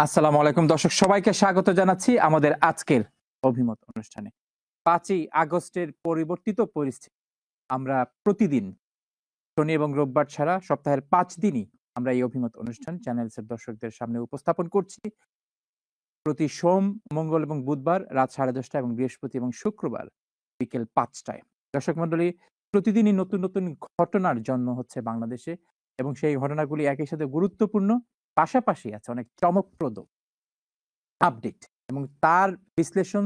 আসসালামু আলাইকুম দর্শক, সবাইকে স্বাগত জানাচ্ছি আমাদের আজকের অভিমত অনুষ্ঠানে। ৫ই আগস্টের পরিবর্তিত পরিস্থিতি আমরা প্রতিদিন শনি এবং রোববার ছাড়া সপ্তাহের ৫ দিনই আমরা এই অভিমত অনুষ্ঠান চ্যানেলসের দর্শকদের সামনে উপস্থাপন করছি। প্রতি সোম, মঙ্গল এবং বুধবার রাত 10:30 এবং বৃহস্পতি এবং শুক্রবার বিকেল ৫টায়। দর্শক মণ্ডলী, প্রতিদিনই নতুন নতুন ঘটনার জন্ম হচ্ছে বাংলাদেশে এবং সেই ঘটনাগুলি একই সাথে গুরুত্বপূর্ণ, পাশাপাশি আছে অনেক চমকপ্রদ আপডেট এবং তার বিশ্লেষণ,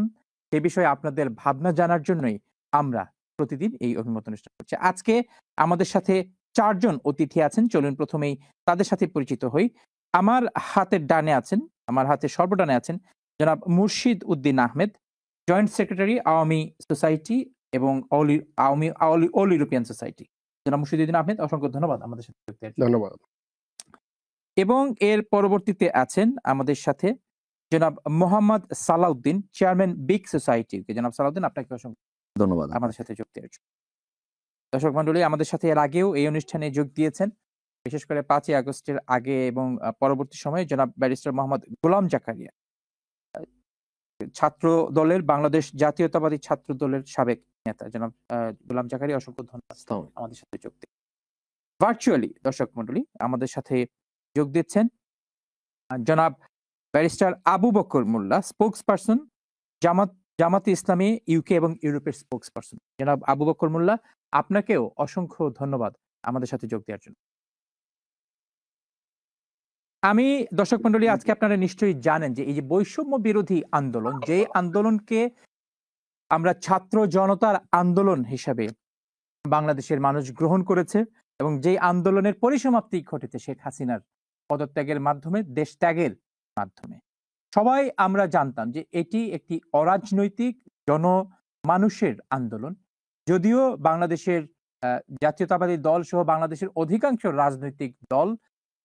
সে বিষয়ে আপনাদের ভাবনা জানার জন্যই আমরা প্রতিদিন এই অভিমত অনুষ্ঠান করছি। আজকে আমাদের সাথে ৪ জন অতিথি আছেন। চলুন প্রথমেই তাদের সাথে পরিচিত হই। আমার হাতের ডানে আছেন, আমার হাতের সর্বডানে আছেন জনাব মুর্শিদ Uddin Ahmed, joint secretary Awami society এবং অল ইউরোপিয়ান সোসাইটি। জনাব মুর্শিদ উদ্দিন আহমেদ, অসংখ্য ধন্যবাদ আমাদের সাথে যুক্ত হওয়ার জন্য। ধন্যবাদ। এবং এর পরবর্তীতে আছেন আমাদের সাথে জনাব Mohammad Salauddin, chairman big society. জনাব সালাউদ্দিন, আপনাকে অসংখ্য ধন্যবাদ আমাদের সাথে যোগ দেওয়ার জন্য। দর্শক মন্ডলী, আমাদের সাথে এর আগেও এই অনুষ্ঠানে যোগ দিয়েছেন, বিশেষ করে ৫ই আগস্টের আগে এবং পরবর্তী সময়ে জনাব ব্যারিস্টার মোহাম্মদ গোলাম জাকারিয়া, ছাত্র দলের, বাংলাদেশ জাতীয়তাবাদী ছাত্র দলের সাবেক নেতা। জনাব গোলাম জাকারিয়া, অসংখ্য ধন্যবাদ আমাদের সাথে যোগ দিয়ে। ভার্চুয়ালি দর্শক মন্ডলী আমাদের সাথে যোগ দিচ্ছেন জনাব ব্যারিস্টার আবু বকর মোল্লা, স্পোকস পারসন জামাতে ইসলামী ইউকে এবং ইউরোপের স্পোকস পারসন। জনাব আবু বকর মোল্লা, আপনাকেও অসংখ্য ধন্যবাদ আমাদের সাথে যোগ দেওয়ার জন্য। আমি দর্শক মন্ডলী, আজকে আপনারা নিশ্চয়ই জানেন যে এই যে বৈষম্য বিরোধী আন্দোলন, যে আন্দোলনকে আমরা ছাত্র জনতার আন্দোলন হিসাবে বাংলাদেশের মানুষ গ্রহণ করেছে এবং যে আন্দোলনের পরিসমাপ্তি ঘটেছে শেখ হাসিনার পদত্যাগের মাধ্যমে, দেশ ত্যাগের মাধ্যমে, সবাই আমরা জানতাম যে এটি একটি অরাজনৈতিক জনমানুষের আন্দোলন। যদিও বাংলাদেশের জাতীয়তাবাদী দল সহ বাংলাদেশের অধিকাংশ রাজনৈতিক দল,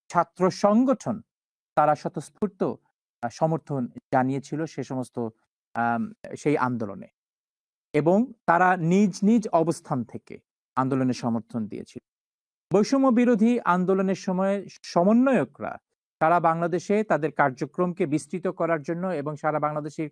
ছাত্র সংগঠন, তারা স্বতঃস্ফূর্ত সমর্থন জানিয়েছিল সে সমস্ত সেই আন্দোলনে এবং তারা নিজ নিজ অবস্থান থেকে আন্দোলনের সমর্থন দিয়েছিল। বৈষম্য বিরোধী আন্দোলনের সময় সমন্বয়করা সারা বাংলাদেশে তাদের কার্যক্রমকে বিস্তৃত করার জন্য এবং সারা বাংলাদেশে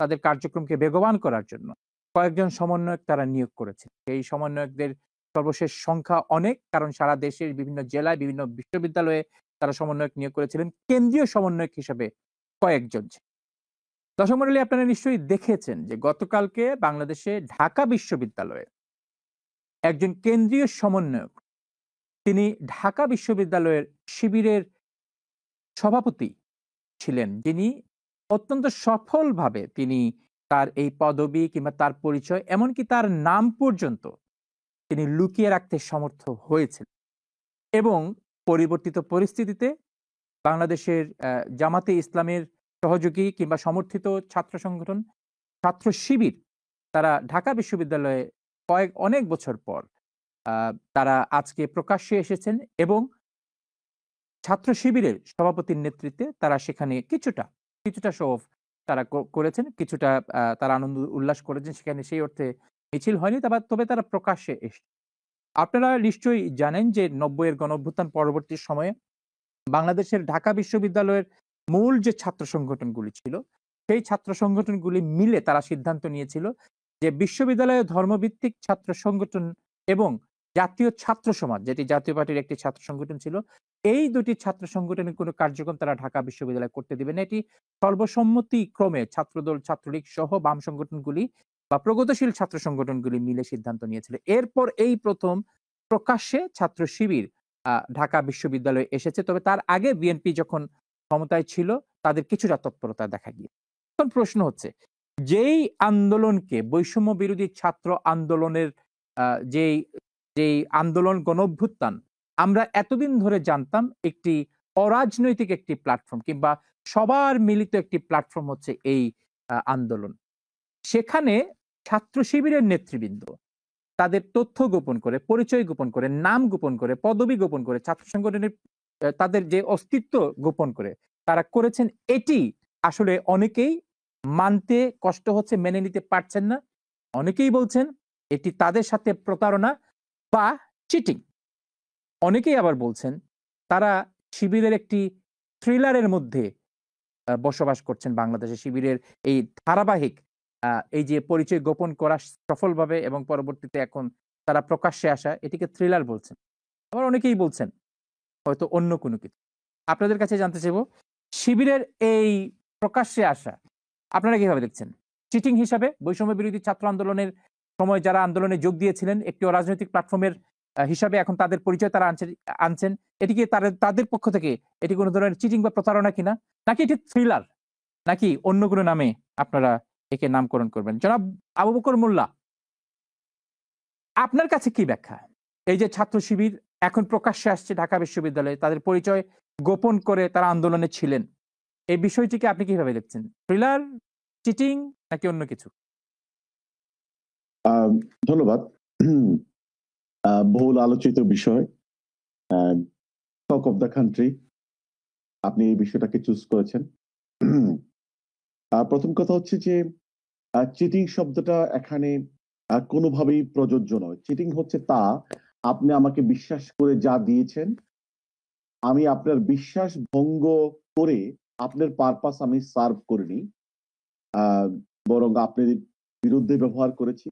তাদের কার্যক্রমকে বেগবান করার জন্য কয়েকজন সমন্বয়ক তারা নিয়োগ করেছে। এই সমন্বয়কদের সর্বশেষ সংখ্যা অনেক, কারণ সারা দেশের বিভিন্ন জেলায়, বিভিন্ন বিশ্ববিদ্যালয়ে তারা সমন্বয়ক নিয়োগ করেছিলেন। কেন্দ্রীয় সমন্বয়ক হিসেবে কয়েকজন। দর্শক মণ্ডলী, আপনারা নিশ্চয়ই দেখেছেন যে গতকালকে বাংলাদেশে ঢাকা বিশ্ববিদ্যালয়ে একজন কেন্দ্রীয় সমন্বয়ক, তিনি ঢাকা বিশ্ববিদ্যালয়ের শিবিরের সভাপতি ছিলেন, যিনি অত্যন্ত সফলভাবে তিনি তার এই পদবি কিংবা তার পরিচয়, এমনকি তার নাম পর্যন্ত তিনি লুকিয়ে রাখতে সমর্থ হয়েছেন এবং পরিবর্তিত পরিস্থিতিতে বাংলাদেশের জামাতে ইসলামের সহযোগী কিংবা সমর্থিত ছাত্র সংগঠন ছাত্র শিবির, তারা ঢাকা বিশ্ববিদ্যালয়ে অনেক বছর পর তারা আজকে প্রকাশ্যে এসেছেন এবং ছাত্র শিবিরের সভাপতির নেতৃত্বে তারা সেখানে কিছুটা শো অফ তারা করেছেন, কিছুটা তারা আনন্দ উল্লাস করেছেন সেখানে। সেই অর্থে মিছিল হয়নি, তবে তারা প্রকাশ্যে এসে, আপনারা নিশ্চয়ই জানেন যে 90-এর গণঅভ্যুত্থান পরবর্তী সময়ে বাংলাদেশের ঢাকা বিশ্ববিদ্যালয়ের মূল যে ছাত্র সংগঠনগুলি ছিল, সেই ছাত্র সংগঠনগুলি মিলে তারা সিদ্ধান্ত নিয়েছিল যে বিশ্ববিদ্যালয়ে ধর্মভিত্তিক ছাত্র সংগঠন এবং জাতীয় ছাত্র সমাজ, যেটি জাতীয় পার্টির একটি ছাত্র সংগঠন ছিল, এই দুটি ছাত্র সংগঠনের কোনো কার্যক্রম তারা ঢাকা বিশ্ববিদ্যালয়ে করতে দিবে না। এটি সর্বসম্মতি ক্রমে ছাত্রদল, ছাত্রলীগ সহ বাম সংগঠনগুলি বা প্রগতিশীল ছাত্র সংগঠনগুলি মিলে সিদ্ধান্ত নিয়েছিল। এরপর এই প্রথম প্রকাশ্যে ছাত্র শিবির ঢাকা বিশ্ববিদ্যালয়ে এসেছে। তবে তার আগে বিএনপি যখন ক্ষমতায় ছিল তাদের কিছুটা তৎপরতা দেখা গিয়ে। এখন প্রশ্ন হচ্ছে, যেই আন্দোলনকে বৈষম্য বিরোধী ছাত্র আন্দোলনের যেই আন্দোলন গণঅভ্যুত্থান আমরা এতদিন ধরে জানতাম একটি অরাজনৈতিক একটি প্ল্যাটফর্ম কিংবা সবার মিলিত একটি প্ল্যাটফর্ম হচ্ছে এই আন্দোলন, সেখানে ছাত্র শিবিরের নেতৃবৃন্দ তাদের তথ্য গোপন করে, পরিচয় গোপন করে, নাম গোপন করে, পদবি গোপন করে, ছাত্র সংগঠনের তাদের যে অস্তিত্ব গোপন করে তারা করেছেন, এটি আসলে অনেকেই মানতে কষ্ট হচ্ছে, মেনে নিতে পারছেন না। অনেকেই বলছেন এটি তাদের সাথে প্রতারণা বা চিটিং। অনেকেই আবার বলছেন তারা শিবিরের একটি থ্রিলারের মধ্যে বসবাস করছেন বাংলাদেশে। শিবিরের এই ধারাবাহিক এই যে পরিচয় গোপন করা সফলভাবে এবং পরবর্তীতে এখন তারা প্রকাশ্যে আসা, এটিকে থ্রিলার বলছেন। আবার অনেকেই বলছেন হয়তো অন্য কোনো কিছু। আপনাদের কাছে জানতে চাইবো, শিবিরের এই প্রকাশ্যে আসা আপনারা কিভাবে দেখছেন? চিটিং হিসাবে বৈষম্য বিরোধী ছাত্র আন্দোলনের সময় যারা আন্দোলনে যোগ দিয়েছিলেন, একটি অরাজনৈতিক প্ল্যাটফর্মের হিসাবে এখন তাদের পরিচয় তারা আনছেন। এটি কি তাদের পক্ষ থেকে এটি কোন ধরনের চিটিং বা প্রতারণা কিনা? নাকি এটি থ্রিলার? নাকি অন্য কোনো নামে আপনারা একে নামকরণ করবেন? জনাব আবু বকর মোল্লা, আপনার কাছে কি ব্যাখ্যা? এই যে ছাত্র শিবির এখন প্রকাশ্যে আসছে ঢাকা বিশ্ববিদ্যালয়ে, তাদের পরিচয় গোপন করে তারা আন্দোলনে ছিলেন। এই বিষয়টিকে আপনি কিভাবে দেখছেন? থ্রিলার, চিটিং নাকি অন্য কিছু? ধন্যবাদ। বহুল আলোচিত বিষয়, টক অফ দ্য কান্ট্রি। আপনি এই বিষয়টাকে চুজ করেছেন। প্রথম কথা হচ্ছে যে চিটিং শব্দটা এখানে কোনোভাবেই প্রযোজ্য নয়। চিটিং হচ্ছে আপনি আমাকে বিশ্বাস করে যা দিয়েছেন, আমি আপনার বিশ্বাস ভঙ্গ করে আপনার পারপাস আমি সার্ভ করিনি, বরং আপনার বিরুদ্ধে ব্যবহার করেছি,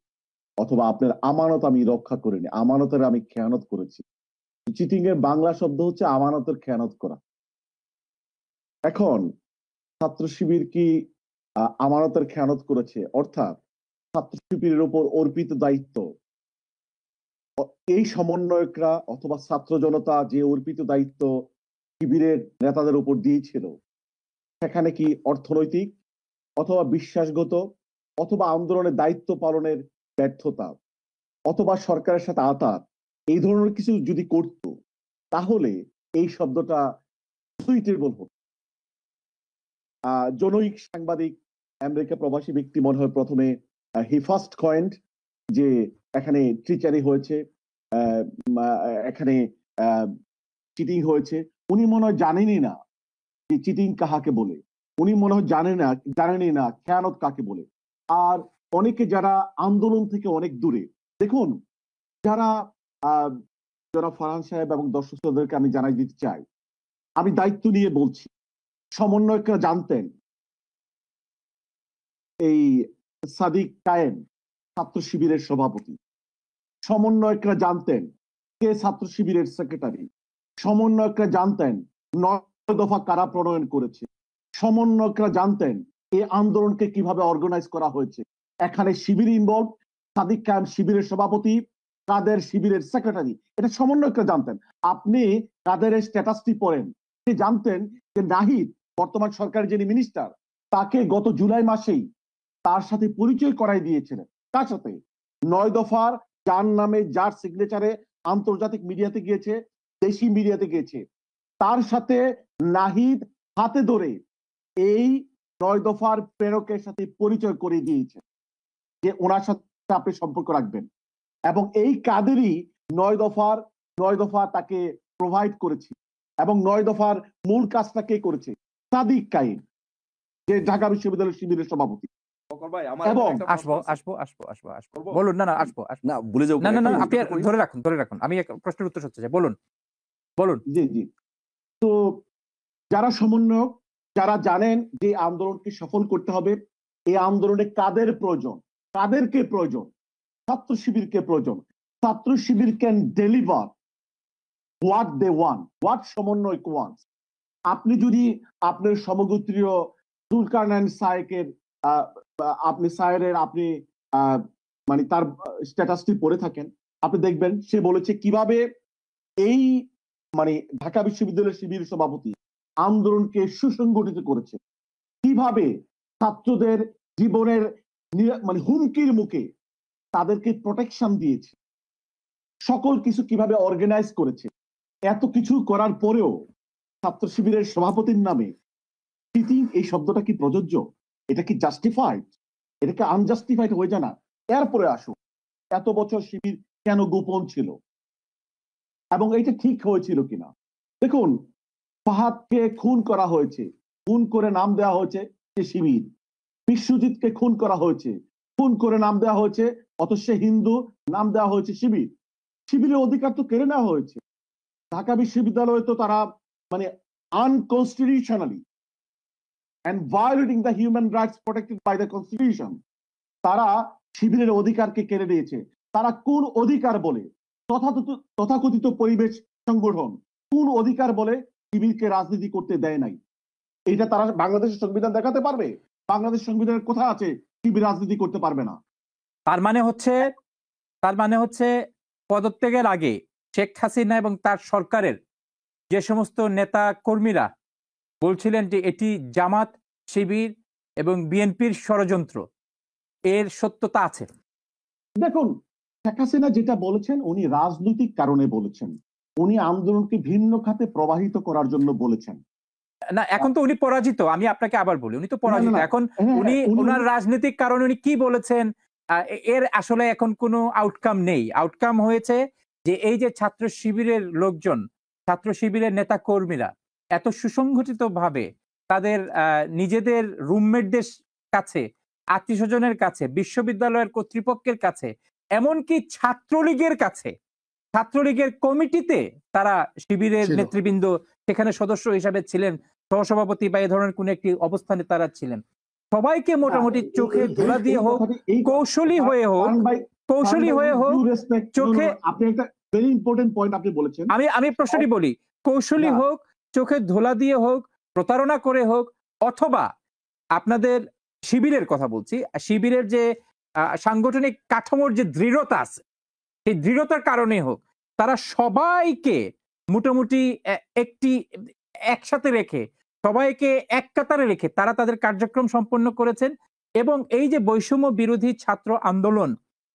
অথবা আপনার আমানত আমি রক্ষা করিনি, আমানতের আমি খেয়ানত করেছি। চিটিং এর বাংলা শব্দ হচ্ছে আমানতের খেয়ানত করা। এখন ছাত্র শিবির কি আমানতের খেয়ানত করেছে? অর্থাৎ ছাত্র শিবিরের উপর অর্পিত দায়িত্ব, এই সমন্বয়করা অথবা ছাত্র জনতা যে অর্পিত দায়িত্ব শিবিরের নেতাদের উপর দিয়েছিল, সেখানে কি অর্থনৈতিক অথবা বিশ্বাসগত অথবা আন্দোলনের দায়িত্ব পালনের ব্যর্থতা অথবা সরকারের সাথে আঘাত, এই ধরনের কিছু যদি করত, তাহলে এই শব্দটা সুইটেবল হতো। জনৈক সাংবাদিক, আমেরিকা প্রবাসী ব্যক্তি মনে হয় প্রথমে হি ফার্স্ট কয়েন্ড যে এখানে ট্রিচারি হয়েছে, এখানে চিটিং হয়েছে। উনি মনে হয় জানেনই না যে চিটিং কাহাকে বলে। উনি মনে হয় জানেনই না খেয়ানত কাকে বলে। আর অনেকে যারা আন্দোলন থেকে অনেক দূরে, দেখুন, যারা ফারহান সাহেব এবং দর্শকদেরকে আমি জানাই দিতে চাই, আমি দায়িত্ব নিয়ে বলছি, সমন্বয়করা জানতেন এই সাদিক কায়েম ছাত্র শিবিরের সভাপতি, সমন্বয়করা জানতেন কে ছাত্র শিবিরের সেক্রেটারি, সমন্বয়করা জানতেন 9 দফা কারা প্রণয়ন করেছে, সমন্বয়করা জানতেন এই আন্দোলনকে কিভাবে অর্গানাইজ করা হয়েছে। এখানে শিবির ইনভলভ, সাদিক কায়েম শিবিরের সভাপতি, কাদের শিবিরের সেক্রেটারি, এটা সমন্বয়করা জানতেন। আপনি কাদের স্ট্যাটাসটি পড়েন, সে জানতেন যে নাহিদ বর্তমান সরকারের যিনি মিনিস্টার, তাকে গত জুলাই মাসেই তার সাথে পরিচয় করাই দিয়েছিলেন। তার সাথে 9 দফার যার নামে, যার সিগনেচারে আন্তর্জাতিক মিডিয়াতে গিয়েছে, দেশি মিডিয়াতে গিয়েছে, তার সাথে নাহিদ হাতে ধরে এই 9 দফার প্রেরকের সাথে পরিচয় করে দিয়েছে যে ওনার সাথে আপনি সম্পর্ক রাখবেন। এবং এই কাদেরই 9 দফা তাকে প্রোভাইড করেছে। এবং 9 দফার মূল কাজটা কে করেছে? সাদিক কায়েম, যে ঢাকা বিশ্ববিদ্যালয়ের শিবিরের সভাপতি। এবং আসবো। বলুন। না, আসবো। না, ভুলে যাও। না, আপনি ধরে রাখুন। আমি এক প্রশ্নের উত্তর শুনতে চাই। বলুন। জি। তো যারা সমন্বয়ক, যারা জানেন যে আন্দোলনকে সফল করতে হবে, এই আন্দোলনে কাদের প্রয়োজন, কাদেরকে প্রয়োজন? ছাত্র শিবিরকে প্রয়োজন। Chhatra Shibir can deliver what they want, what সমন্বয়ক ওয়ান্টস। আপনি যদি আপনার সমগোত্রীয় জুলকারনাইন সায়েকের আপনি মানে তার স্ট্যাটাসটি পড়ে থাকেন, আপনি দেখবেন সে বলেছে কিভাবে এই মানে ঢাকা বিশ্ববিদ্যালয়ের শিবির সভাপতি আন্দোলনকে সুসংগঠিত করেছে, কিভাবে ছাত্রদের জীবনের মানে হুমকির মুখে তাদেরকে প্রোটেকশন দিয়েছে, সকল কিছু কিভাবে অর্গানাইজ করেছে। এত কিছু করার পরেও ছাত্র শিবিরের সভাপতির নামে চিটিং, এই শব্দটা কি প্রযোজ্য? এটা কি জাস্টিফাইড? এটাকে আনজাস্টিফাইড হয়ে যায় না? এরপরে আসুন, এত বছর শিবির কেন গোপন ছিল এবং এটা ঠিক হয়েছিল কিনা। দেখুন, ফাহাদকে খুন করা হয়েছে, খুন করে নাম দেওয়া হয়েছে যে শিবির। বিশ্বজিৎকে খুন করা হয়েছে, খুন করে নাম দেওয়া হয়েছে, অথচ সে হিন্দু, নাম দেওয়া হয়েছে শিবির। শিবিরের অধিকার তো কেড়ে নেওয়া হয়েছে। ঢাকা বিশ্ববিদ্যালয়ে তো তারা মানে আনকনস্টিটিউশনালি and violating the human rights protected by the constitution. তারা শিবিরের অধিকারকে কেড়ে নিয়েছে। তারা কোন অধিকার বলে তথাকথিত পরিবেশ সংগঠন কোন অধিকার বলে শিবিরকে রাজনীতি করতে দেয় নাই? এটা তারা বাংলাদেশের সংবিধান দেখাতে পারবে? বাংলাদেশ সংবিধানের কোথায় আছে শিবির রাজনীতি করতে পারবে না? তার মানে হচ্ছে পদত্যাগের আগে শেখ হাসিনা এবং তার সরকারের যে সমস্ত নেতা কর্মীরা বলছিলেন যে এটি জামাত, শিবির এবং বিএনপির ষড়যন্ত্র, এর সত্যতা আছে? দেখুন, শেখ হাসিনা যেটা বলেছেন উনি রাজনৈতিক কারণে বলেছেন, উনি আন্দোলনকে ভিন্ন খাতে প্রবাহিত করার জন্য বলেছেন না। এখন তো উনি পরাজিত। আমি আপনাকে আবার বলি, উনি তো পরাজিত। এখন হ্যাঁ, উনি উনি- ওনার রাজনৈতিক কারণে উনি কি বলেছেন এর আসলে এখন কোনো আউটকাম নেই। আউটকাম হয়েছে যে এই যে ছাত্র শিবিরের লোকজন, ছাত্র শিবিরের নেতা কর্মীরা এত সুসংগঠিত ভাবে তাদের নিজেদের রুমমেটদের কাছে, আত্মীয় স্বজনের কাছে, বিশ্ববিদ্যালয়ের কর্তৃপক্ষের কাছে, এমনকি ছাত্রলীগের কাছে, ছাত্রলীগের কমিটিতে তারা শিবিরের ছিল। নেতৃবৃন্দ সেখানে সদস্য হিসাবে ছিলেন, সহসভাপতি বা এই ধরনের কোন একটি অবস্থানে তারা ছিলেন। সবাইকে মোটামুটি চোখে ধুলা দিয়ে হোক, কৌশলী হয়ে হোক, চোখে, আপনি একটা ভেরি ইম্পর্টেন্ট পয়েন্ট আপনি বলেছেন। আমি প্রশ্নটি বলি, কৌশলী হোক, চোখে ধুলা দিয়ে হোক, প্রতারণা করে হোক, অথবা আপনাদের শিবিরের কথা বলছি, শিবিরের যে সাংগঠনিক কাঠামোর যে দৃঢ়তা আছে সেই দৃঢ়তার কারণে হোক, তারা সবাইকে মোটামুটি একসাথে রেখে, সবাইকে এক কাতারে রেখে তারা তাদের কার্যক্রম সম্পন্ন করেছেন। এবং এই যে বৈষম্য বিরোধী ছাত্র আন্দোলন,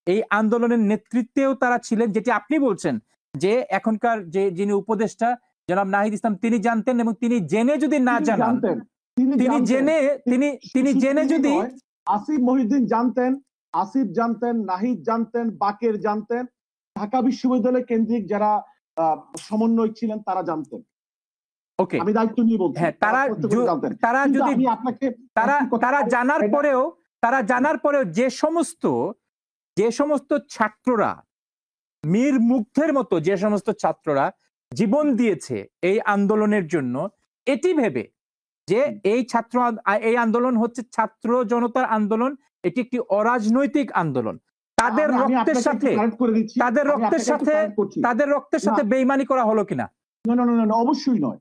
এই আন্দোলনের নেতৃত্বেও তারা ছিলেন, যেটি আপনি বলছেন যে এখনকার যিনি উপদেষ্টা জনাব নাহিদ ইসলাম তিনি জানতেন, এবং তিনি জেনে যদি না জানান, তিনি জেনে যদি, আসিফ মহিউদ্দিন জানতেন, আসিফ জানতেন, নাহিদ জানতেন, বাকের জানতেন, ঢাকা বিশ্ববিদ্যালয় কেন্দ্রিক যারা সমন্বয়ক ছিলেন তারা জানতেন। ওকে, আমি দায়িত্ব নিয়ে বলছি, হ্যাঁ, তারা যদি আমি আপনাকে তারা জানার পরেও যে সমস্ত ছাত্ররা, মীর মুগ্ধের মতো যে সমস্ত ছাত্ররা জীবন দিয়েছে এই আন্দোলনের জন্য, এটি ভেবে যে এই আন্দোলন হচ্ছে ছাত্র জনতার আন্দোলন, এটি একটি অরাজনৈতিক আন্দোলন, তাদের রক্তের সাথে বেইমানি করা হলো কিনা? না, অবশ্যই নয়।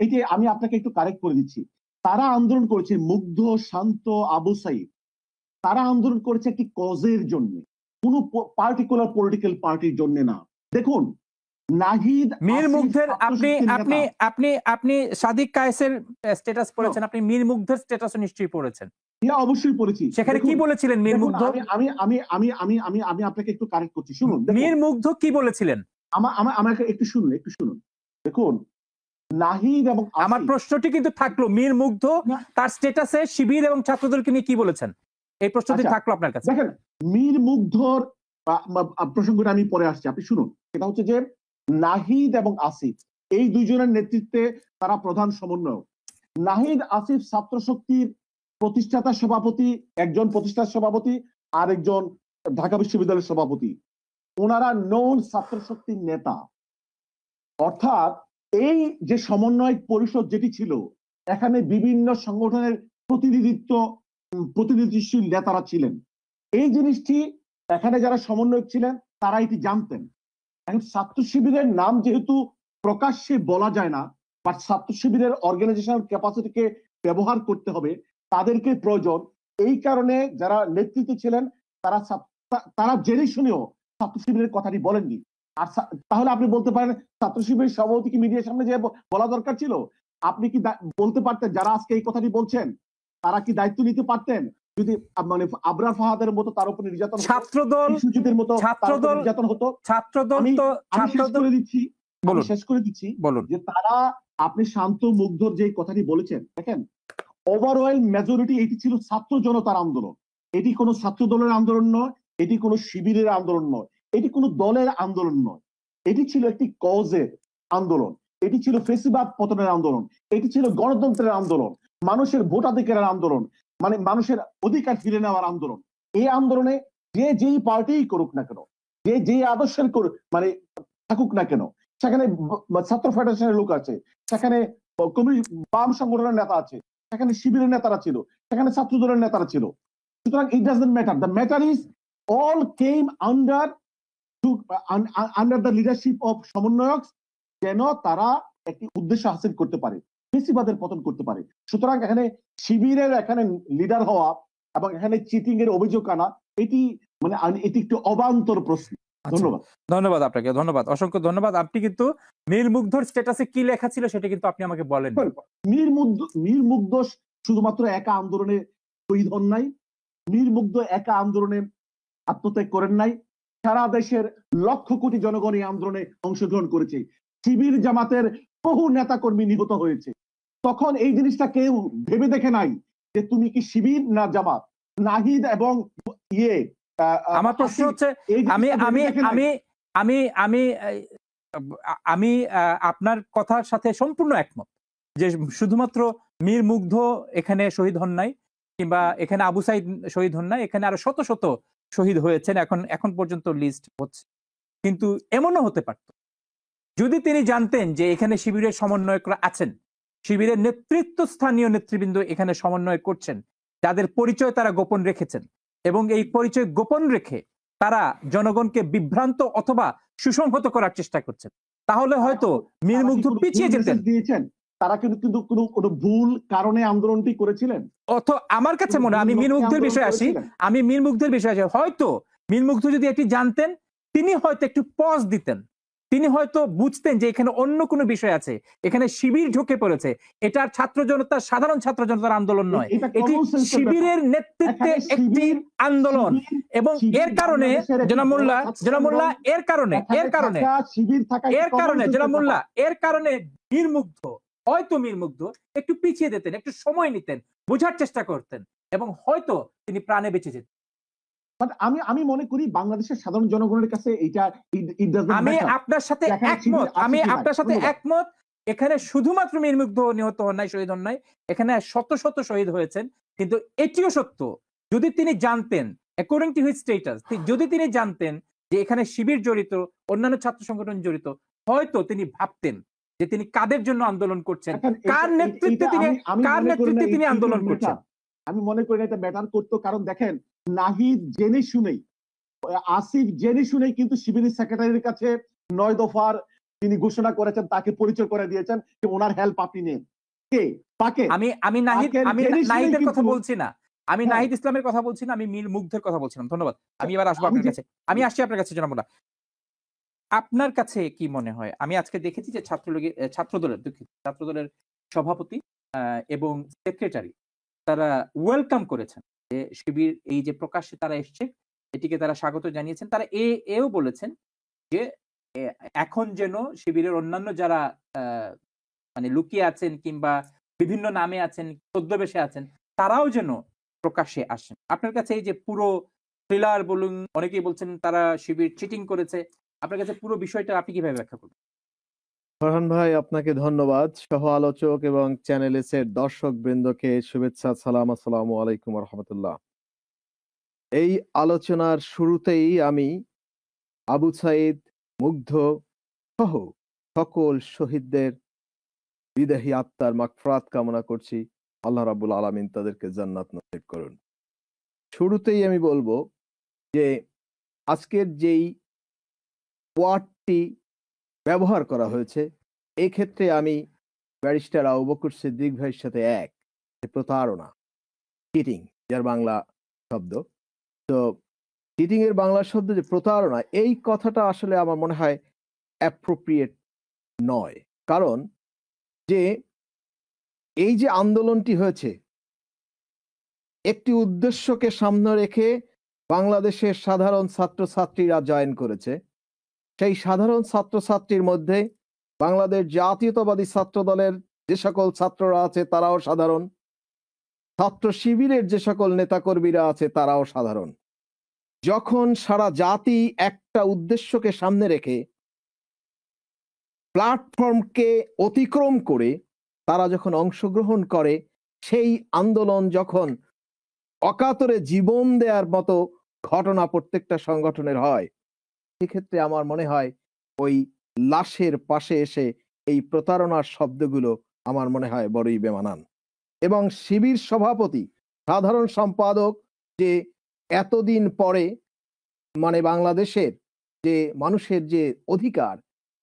এই যে আমি আপনাকে একটু কারেক্ট করে দিচ্ছি, তারা আন্দোলন করেছে মুগ্ধ, শান্ত, আবু সাইদ, তারা আন্দোলন করেছে একটি কজের জন্য, কোন পার্টিকুলার পলিটিক্যাল পার্টির জন্য না। দেখুন, নাহিদ, মীর মুগ্ধের, আপনি সাদিক কায়েসের স্ট্যাটাস পড়েছেন, আপনি মীর মুগ্ধের স্ট্যাটাস নিশ্চয়ই পড়েছেন। অবশ্যই পড়েছি। সেখানে কি বলেছিলেন মীর মুগ্ধ? আমি আপনাকে একটু কারেক্ট করছি, শুনুন। মীর মুগ্ধ কি বলেছিলেন? আমাকে একটু শুনুন। দেখুন, নাহিদ এবং আমার প্রশ্নটি কিন্তু থাকলো, মীর মুগ্ধ তার স্ট্যাটাসে শিবির এবং ছাত্রদলকে নিয়ে কি বলেছেন, এই প্রশ্নটি থাকলো আপনার কাছে। দেখেন, মীর মুগ্ধর প্রসঙ্গটা আমি পরে আসছি, আপনি শুনুন। সেটা হচ্ছে যে নাহিদ এবং আসিফ এই দুইজনের নেতৃত্বে তারা প্রধান সমন্বয়ক। নাহিদ আসিফ ছাত্র শক্তির প্রতিষ্ঠাতা সভাপতি, একজন প্রতিষ্ঠাতা সভাপতি, আর একজন ঢাকা বিশ্ববিদ্যালয়ের সভাপতি। ওনারা নন ছাত্র শক্তির নেতা। অর্থাৎ এই যে সমন্বয়ক পরিষদ যেটি ছিল, এখানে বিভিন্ন সংগঠনের প্রতিনিধিশীল নেতারা ছিলেন। এই জিনিসটি এখানে যারা সমন্বয়ক ছিলেন তারা এটি জানতেন। এখন ছাত্র শিবিরের নাম যেহেতু প্রকাশ্যে বলা যায় না, বা ছাত্র শিবিরের অর্গানাইজেশনাল ক্যাপাসিটিকে ব্যবহার করতে হবে, তাদেরকে প্রয়োজন। এই কারণে যারা নেতৃত্বে ছিলেন তারা জেনে শুনেও ছাত্র শিবিরের কথাটি বলেননি। আর তাহলে আপনি বলতে পারেন ছাত্র শিবিরের সভাপতি কি মিডিয়ার সামনে যে বলা দরকার ছিল? আপনি কি বলতে পারতেন যারা আজকে এই কথাটি বলছেন তারা কি দায়িত্ব নিতে পারতেন যদি মানে আবরার ফাহাদের মতো তার উপর নির্যাতন, ছাত্রদল নির্যাতন হতো? শেষ করে দিচ্ছি যে তারা, আপনি শান্ত মুগ্ধর যে কথাটি বলেছেন, দেখেন ওভারঅল মেজরিটি এটি ছিল ছাত্র জনতার আন্দোলন। এটি কোনো ছাত্র দলের আন্দোলন নয়, এটি কোনো শিবিরের আন্দোলন নয়, এটি কোনো দলের আন্দোলন নয়, এটি ছিল একটি কজের আন্দোলন, এটি ছিল ফেসিবাদ পতনের আন্দোলন, এটি ছিল গণতন্ত্রের আন্দোলন, মানুষের ভোটাধিকারের আন্দোলন, মানে মানুষের অধিকার ফিরে নেওয়ার আন্দোলন। এই আন্দোলনে যেই পার্টি করুক না কেন, যেই আদর্শের মানে থাকুক না কেন, সেখানে ছাত্র ফেডারেশনের লোক আছে, সেখানে বাম সংগঠনের নেতা আছে, সেখানে শিবিরের নেতারা ছিল, সেখানে ছাত্রদলের নেতারা ছিল। সুতরাং it doesn't matter, the matter is all came under the leadership of সমন্বয়ক, যেন তারা একটি উদ্দেশ্য হাসিল করতে পারে, ফেসিবাদের পতন করতে পারে। সুতরাং এখানে শিবিরের এখানে লিডার হওয়া এবং এখানে চিটিং এর অভিযোগ আনা, এটি মানে এটি একটি অবান্তর প্রশ্ন। ধন্যবাদ। ধন্যবাদ আপনাকে, ধন্যবাদ, অসংখ্য ধন্যবাদ। আপনি কিন্তু মীর মুগ্ধর স্ট্যাটাসে কি লেখা ছিল সেটা কিন্তু আপনি আমাকে বলেন। মীর মুগ্ধ শুধুমাত্র একা আন্দোলনে শহীদ হন নাই, মীর মুগ্ধ একা আন্দোলনে আত্মত্যাগ করেন নাই, সারা দেশের লক্ষ কোটি জনগণ এই আন্দোলনে অংশগ্রহণ করেছে। শিবির জামাতের বহু নেতা কর্মী নিহত হয়েছে। তখন এই জিনিসটা কেউ ভেবে দেখে নাই যে তুমি কি শিবির না জামাত। নাহিদ এবং আমার প্রশ্ন হচ্ছে, আমি আমি আমি আমি আমি আমি আপনার কথার সাথে সম্পূর্ণ একমত যে শুধুমাত্র মীর মুগ্ধ এখানে শহীদ হন নাই, কিংবা এখানে আবু সাইদ শহীদ হন নাই, এখানে আরো শত শত শহীদ হয়েছেন, এখন পর্যন্ত লিস্ট হচ্ছে। কিন্তু এমনও হতে পারত যদি তিনি জানতেন যে এখানে শিবিরের সমন্বয়করা আছেন, শিবিরের নেতৃত্ব স্থানীয় নেতৃবৃন্দ এখানে সমন্বয় করছেন, যাদের পরিচয় তারা গোপন রেখেছেন, এবং এই পরিচয় গোপন রেখে তারা জনগণকে বিভ্রান্ত অথবা সুসংহত করার চেষ্টা করছেন, তাহলে হয়তো মীর মুগ্ধ পিছিয়ে যেতেন। তারা কিন্তু কোনো ভুল কারণে আন্দোলনটি করেছিলেন। আমার কাছে মনে হয়, আমি মীর মুগ্ধের বিষয়ে আসি, হয়তো মীর মুগ্ধ যদি এটি জানতেন, তিনি হয়তো একটু পজ দিতেন, তিনি হয়তো বুঝতেন যে এখানে অন্য কোনো বিষয় আছে, এখানে শিবির ঢুকে পড়েছে, এটা ছাত্র জনতার, সাধারণ ছাত্র জনতার আন্দোলন নয়, এটি শিবিরের নেতৃত্বে একটি আন্দোলন। এবং এর কারণে জনাব মোল্লা এর কারণে মীর মুগ্ধ একটু পিছিয়ে যেতেন, একটু সময় নিতেন, বোঝার চেষ্টা করতেন, এবং হয়তো তিনি প্রাণে বেঁচে যেতেন। আমি মনে করি বাংলাদেশের সাধারণ জনগণের কাছে আমি আপনার সাথে একমত। এখানে শুধুমাত্র মীর মুগ্ধ নিহত হন নাই, শহীদ হন নাই, এখানে শত শত শহীদ হয়েছেন। কিন্তু এটিও সত্য, যদি তিনি জানতেন, অ্যাকর্ডিং টু হিজ স্ট্যাটাস, যদি তিনি জানতেন যে এখানে শিবির জড়িত, অন্যান্য ছাত্র সংগঠন জড়িত, হয়তো তিনি ভাবতেন যে তিনি কাদের জন্য আন্দোলন করছেন, কার নেতৃত্বে তিনি আন্দোলন করছেন। আমি মনে করি এটা ম্যাটার করতো, কারণ দেখেন নাহিদ জেনে শুনেই, আসিফ জেনে শুনেই কিন্তু শিবিরের সেক্রেটারির কাছে 9 দফার তিনি ঘোষণা করেছেন, তাকে পরিচয় করে দিয়েছেন যে ওনার হেল্প আপনি নেন। কে তাকে আমি নাহিদের কথা বলছি না, আমি নাহিদ ইসলামের কথা বলছি না, আমি মীর মুগ্ধের কথা বলছিলাম। ধন্যবাদ। আমি এবার আসবো আপনার কাছে, আমি আসছি আপনার কাছে জনাব মোল্লা। আপনার কাছে কি মনে হয়, আমি আজকে দেখেছি যে ছাত্রদলের সভাপতি এবং সেক্রেটারি তারা ওয়েলকাম করেছেন যে শিবির এই যে প্রকাশ্যে তারা এসছে, এটিকে তারা স্বাগত জানিয়েছেন। তারা এও বলেছেন যে এখন যেন শিবিরের অন্যান্য যারা মানে লুকিয়ে আছেন কিংবা বিভিন্ন নামে আছেন, ছদ্মবেশে আছেন, তারাও যেন প্রকাশ্যে আসেন। আপনার কাছে এই যে পুরো থ্রিলার বলুন, অনেকেই বলছেন তারা শিবির চিটিং করেছে, আপনার কাছে পুরো বিষয়টা আপনি কিভাবে ব্যাখ্যা করবেন? ফরহান ভাই, আপনাকে ধন্যবাদ। সহ আলোচক এবং চ্যানেল এস এর দর্শক বৃন্দকে শুভেচ্ছা, সালাম, আসসালামু আলাইকুম রহমতুল্লাহ। এই আলোচনার শুরুতেই আমি আবু সাইদ, মুগ্ধ সহ সকল শহীদদের বিদেহী আত্মার মাগফিরাত কামনা করছি। আল্লাহ রাব্বুল আলামিন তাদেরকে জান্নাত নসিব করুন। শুরুতেই আমি বলবো যে আজকের যেই ওয়ার্ডটি ব্যবহার করা হয়েছে, এই ক্ষেত্রে আমি ব্যারিস্টার আবু বকর সিদ্দিক ভাইয়ের সাথে এক, প্রতারণা, চিটিং, যার বাংলা শব্দ। তো চিটিং এর বাংলা শব্দ যে প্রতারণা, এই কথাটা আসলে আমার মনে হয় অ্যাপ্রোপ্রিয়েট নয়। কারণ যে এই যে আন্দোলনটি হয়েছে, একটি উদ্দেশ্যকে সামনে রেখে বাংলাদেশের সাধারণ ছাত্রছাত্রীরা জয়েন করেছে। সেই সাধারণ ছাত্রছাত্রীর মধ্যে বাংলাদেশ জাতীয়তাবাদী ছাত্র দলের যে সকল ছাত্ররা আছে তারাও সাধারণ, ছাত্র শিবিরের যে সকল নেতাকর্মীরা আছে তারাও সাধারণ। যখন সারা জাতি একটা উদ্দেশ্যকে সামনে রেখে প্ল্যাটফর্মকে অতিক্রম করে তারা যখন অংশগ্রহণ করে, সেই আন্দোলন যখন অকাতরে জীবন দেওয়ার মতো ঘটনা প্রত্যেকটা সংগঠনের হয়, সেক্ষেত্রে আমার মনে হয় ওই লাশের পাশে এসে এই প্রতারণার শব্দগুলো আমার মনে হয় বড়ই বেমানান। এবং শিবির সভাপতি সাধারণ সম্পাদক যে এতদিন পরে মানে বাংলাদেশের যে মানুষের যে অধিকার,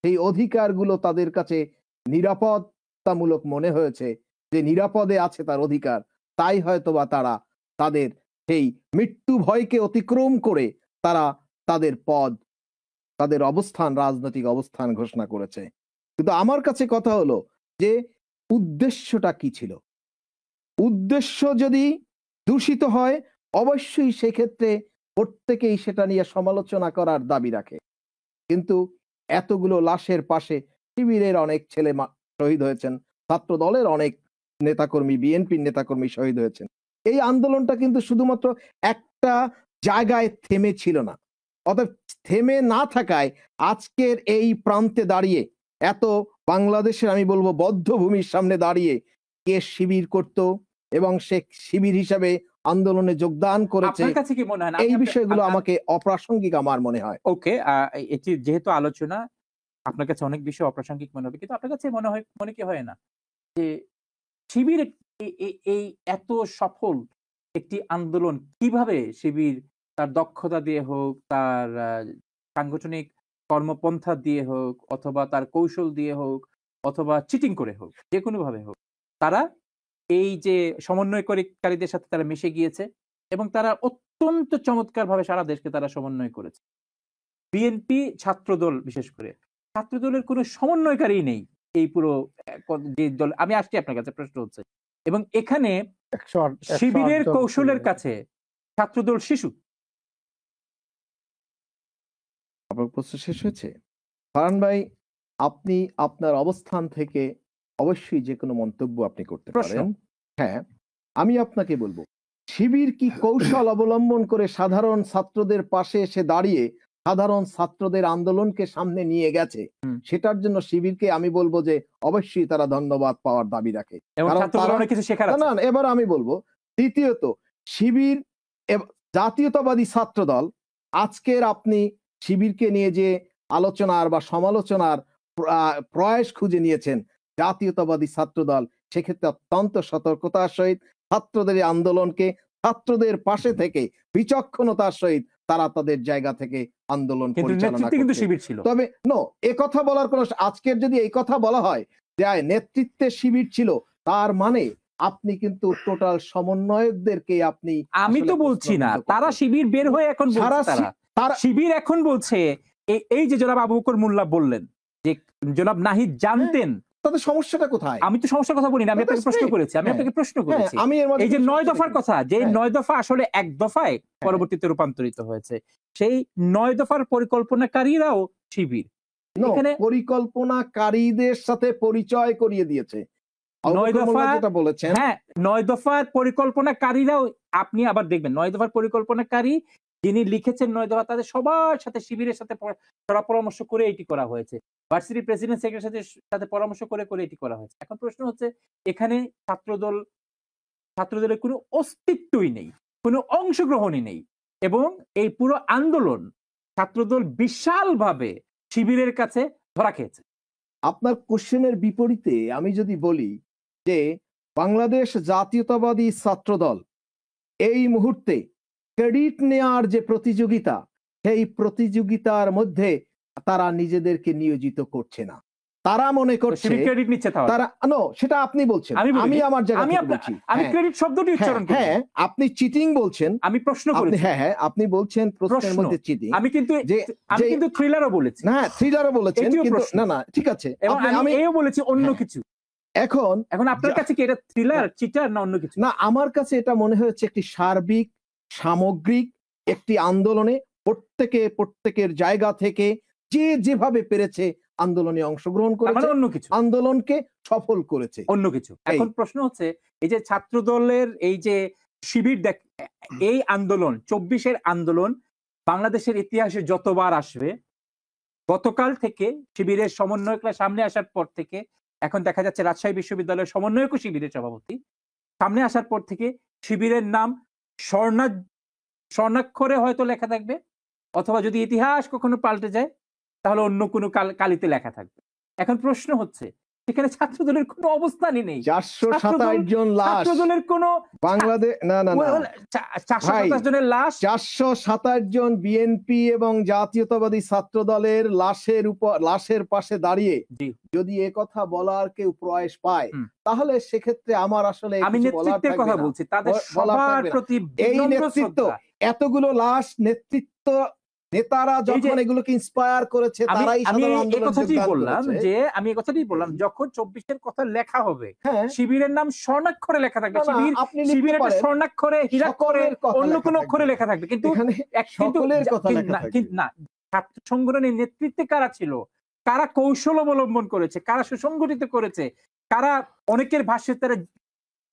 সেই অধিকারগুলো তাদের কাছে নিরাপত্তামূলক মনে হয়েছে, যে নিরাপদে আছে তার অধিকার, তাই হয়তোবা তারা তাদের সেই মৃত্যু ভয়কে অতিক্রম করে তারা তাদের পদ, তাদের অবস্থান, রাজনৈতিক অবস্থান ঘোষণা করেছে। কিন্তু আমার কাছে কথা হলো যে উদ্দেশ্যটা কি ছিল? উদ্দেশ্য যদি দূষিত হয়, অবশ্যই সেক্ষেত্রে প্রত্যেকেই সেটা নিয়ে সমালোচনা করার দাবি রাখে। কিন্তু এতগুলো লাশের পাশে শিবিরের অনেক ছেলে শহীদ হয়েছেন, ছাত্র দলের অনেক নেতাকর্মী, বিএনপির নেতাকর্মী শহীদ হয়েছেন। এই আন্দোলনটা কিন্তু শুধুমাত্র একটা জায়গায় থেমে ছিল না। অতএব থেমে না থাকায় আজকের এই প্রান্তে দাঁড়িয়ে, এত বাংলাদেশের আমি বলবো বদ্ধভূমির সামনে দাঁড়িয়ে কে শিবির করত এবং সে শিবির হিসাবে আন্দোলনে যোগদান করেছে, আপনার কাছে কি মনে হয় না এই বিষয়গুলো আমাকে অপ্রাসঙ্গিক আমার মনে হয়। ওকে, এটি যেহেতু আলোচনা, আপনার কাছে অনেক বিষয় অপ্রাসঙ্গিক মনে হবে, কিন্তু আপনার কাছে মনে কি হয় না যে শিবির এই এত সফল একটি আন্দোলন কিভাবে শিবির তার দক্ষতা দিয়ে হোক, তার সাংগঠনিক কর্মপন্থা দিয়ে হোক, অথবা তার কৌশল দিয়ে হোক, অথবা চিটিং করে হোক, যে কোনো ভাবে হোক, তারা এই যে সমন্বয়কারীদের সাথে তারা মিশে গিয়েছে এবং তারা অত্যন্ত চমৎকার ভাবে সারা দেশকে তারা সমন্বয় করেছে। বিএনপি ছাত্রদল বিশেষ করে ছাত্রদলের কোনো সমন্বয়কারী নেই এই পুরো যে দল। আমি আসছি আপনার কাছে, প্রশ্ন হচ্ছে, এবং এখানে শিবিরের কৌশলের কাছে ছাত্রদল শিশু। আপনার প্রশ্ন শেষ হয়েছে? ফারহান ভাই, আপনি আপনার অবস্থান থেকে অবশ্যই যে কোনো মন্তব্য আপনি করতে পারেন। হ্যাঁ, আমি আপনাকে বলবো, শিবির কি কৌশল অবলম্বন করে সাধারণ ছাত্রদের পাশে এসে দাঁড়িয়ে সাধারণ ছাত্রদের আন্দোলনকে সামনে নিয়ে গেছে, সেটার জন্য শিবিরকে আমি বলবো যে অবশ্যই তারা ধন্যবাদ পাওয়ার দাবি রাখে। না, এবার আমি বলবো, দ্বিতীয়ত শিবির জাতীয়তাবাদী ছাত্রদল, আজকের আপনি শিবিরকে নিয়ে যে আলোচনার বা সমালোচনার প্রয়াস খুঁজে নিয়েছেন, জাতীয়তাবাদী ছাত্রদল সেক্ষেত্রে অত্যন্ত সতর্কতার সহিত ছাত্রদের আন্দোলনকে, ছাত্রদের পাশে থেকে বিচক্ষণতার সহিত তারা তাদের জায়গা থেকে আন্দোলন পরিচালনা করছে। তবে এ কথা বলার কোন, আজকের যদি এই কথা বলা হয় যে নেতৃত্বে শিবির ছিল, তার মানে আপনি কিন্তু টোটাল সমন্বয়কদেরকে আপনি, আমি তো বলছি না তারা শিবির বের হয়ে এখন তারা শিবির এখন বলছে এই যে জনাব আবু বকর মোল্লা বললেন যে জনাব নাহিদ জানতেন, তাদের সমস্যাটা কোথায়? আমি তো সমস্যার কথা বলিনি, আমি আপনাকে প্রশ্ন করেছি, এই যে 9 দফার কথা, যে 9 দফা আসলে এক দফায় পরবর্তীতে রূপান্তরিত হয়েছে, সেই 9 দফার পরিকল্পনাকারীরাও শিবির। এখানে পরিকল্পনাকারীদের সাথে পরিচয় করিয়ে দিয়েছে 9 দফা, যেটা বলেছেন। হ্যাঁ, 9 দফার পরিকল্পনাকারীরাও, আপনি আবার দেখবেন 9 দফার পরিকল্পনাকারী যিনি লিখেছেন 9 দফা, তাদের সবার সাথে শিবিরের সাথে পরামর্শ করে এটি করা হয়েছে, ভার্সিটি প্রেসিডেন্ট সেক্রেটারির সাথে পরামর্শ করে এটি করা হয়েছে। এখন প্রশ্ন হচ্ছে, এখানে ছাত্রদলের কোনো অস্তিত্বই নেই, কোনো অংশগ্রহণই নেই, এবং এই পুরো আন্দোলন ছাত্রদল বিশালভাবে শিবিরের কাছে ধরা খেয়েছে। আপনার কোশ্চেনের বিপরীতে আমি যদি বলি যে বাংলাদেশ জাতীয়তাবাদী ছাত্রদল এই মুহূর্তে ক্রেডিট নেয়ার যে প্রতিযোগিতা, সেই প্রতিযোগিতার মধ্যে তারা নিজেদেরকে নিয়োজিত করছে না। তারা মনে করছে ক্রেডিট নিচ্ছে, তারা সেটা আপনি বলছেন, আমি আমার জায়গা থেকে বলছি। আমি ক্রেডিট শব্দটি উচ্চারণ করি। হ্যাঁ, আপনি চিটিং বলছেন, আমি প্রশ্ন করেছি। হ্যাঁ, আপনি বলছেন প্রশ্নের মধ্যে চিটিং। আমি কিন্তু থ্রিলারও বলেছি। না, থ্রিলারও বলেছেন, কিন্তু না ঠিক আছে, আমি এও বলেছি অন্য কিছু। এখন আপনার কাছে কি এটা থ্রিলার, চিটার না অন্য কিছু? না, আমার কাছে এটা মনে হচ্ছে একটি সার্বিক সামগ্রিক একটি আন্দোলনে প্রত্যেকের জায়গা থেকে যে যেভাবে পেরেছে আন্দোলনে অংশগ্রহণ করেছে, অন্য কিছু, আন্দোলনকে সফল করেছে, অন্য কিছু। এখন প্রশ্ন হচ্ছে, এই যে ছাত্রদলের এই যে শিবির, এই আন্দোলন 24-এর আন্দোলন বাংলাদেশের ইতিহাসে যতবার আসবে, গতকাল থেকে শিবিরের সমন্বয়করা সামনে আসার পর থেকে, এখন দেখা যাচ্ছে রাজশাহী বিশ্ববিদ্যালয়ের সমন্বয়ক শিবিরের সভাপতি সামনে আসার পর থেকে শিবিরের নাম স্বর্ণাক্ষরে হয়তো লেখা থাকবে, অথবা যদি ইতিহাস কখনো পাল্টে যায় তাহলে অন্য কোনো কালিতে লেখা থাকবে। এখন প্রশ্ন হচ্ছে, এখানে ছাত্র দলের কোনো অবস্থানই নেই। 427 জন লাশ ছাত্র দলের কোনো বাংলাদেশ, না না না 427 জনের লাশ, 427 জন বিএনপি এবং জাতীয়তাবাদী ছাত্র দলের লাশের পাশে দাঁড়িয়ে জি। যদি এ কথা বলার কেউ প্রয়াস পায়, তাহলে সেক্ষেত্রে আমার আসলে আমি কিছু বলার নেতৃত্বের থাকবে কথা না। বলছি, তাদের বলার সবার থাকবে না। প্রতি এই বিনম্র নেতৃত্ব, শ্রদ্ধা। এতগুলো লাশ, নেতৃত্ব নেতারা যখন এগুলোকে ইন্সপায়ার করেছে, তারাই আমি সাধারণ এই আন্দোলন কথাটাই যোগদান বললাম করেছে। যে আমি এই কথাটাই বললাম, যখন 24-এর কথা লেখা হবে, হ্যাঁ, শিবিরের নাম স্বর্ণাক্ষরে লেখা থাকবে, না, না, আপনি লিখতে শিবিরের পারেন, স্বর্ণাক্ষরে, হীরাক্ষরে, সকলের কথা অন্য লেখা কোনো থাকবে। অক্ষরে লেখা থাকবে, কিন্তু এখানে সকলের কথা লেখা থাকবে। না, ছাত্র সংগঠনের নেতৃত্বে কারা ছিল, কারা কৌশল অবলম্বন করেছে, কারা সুসংগঠিত করেছে, কারা অনেকের ভাষ্যে তারা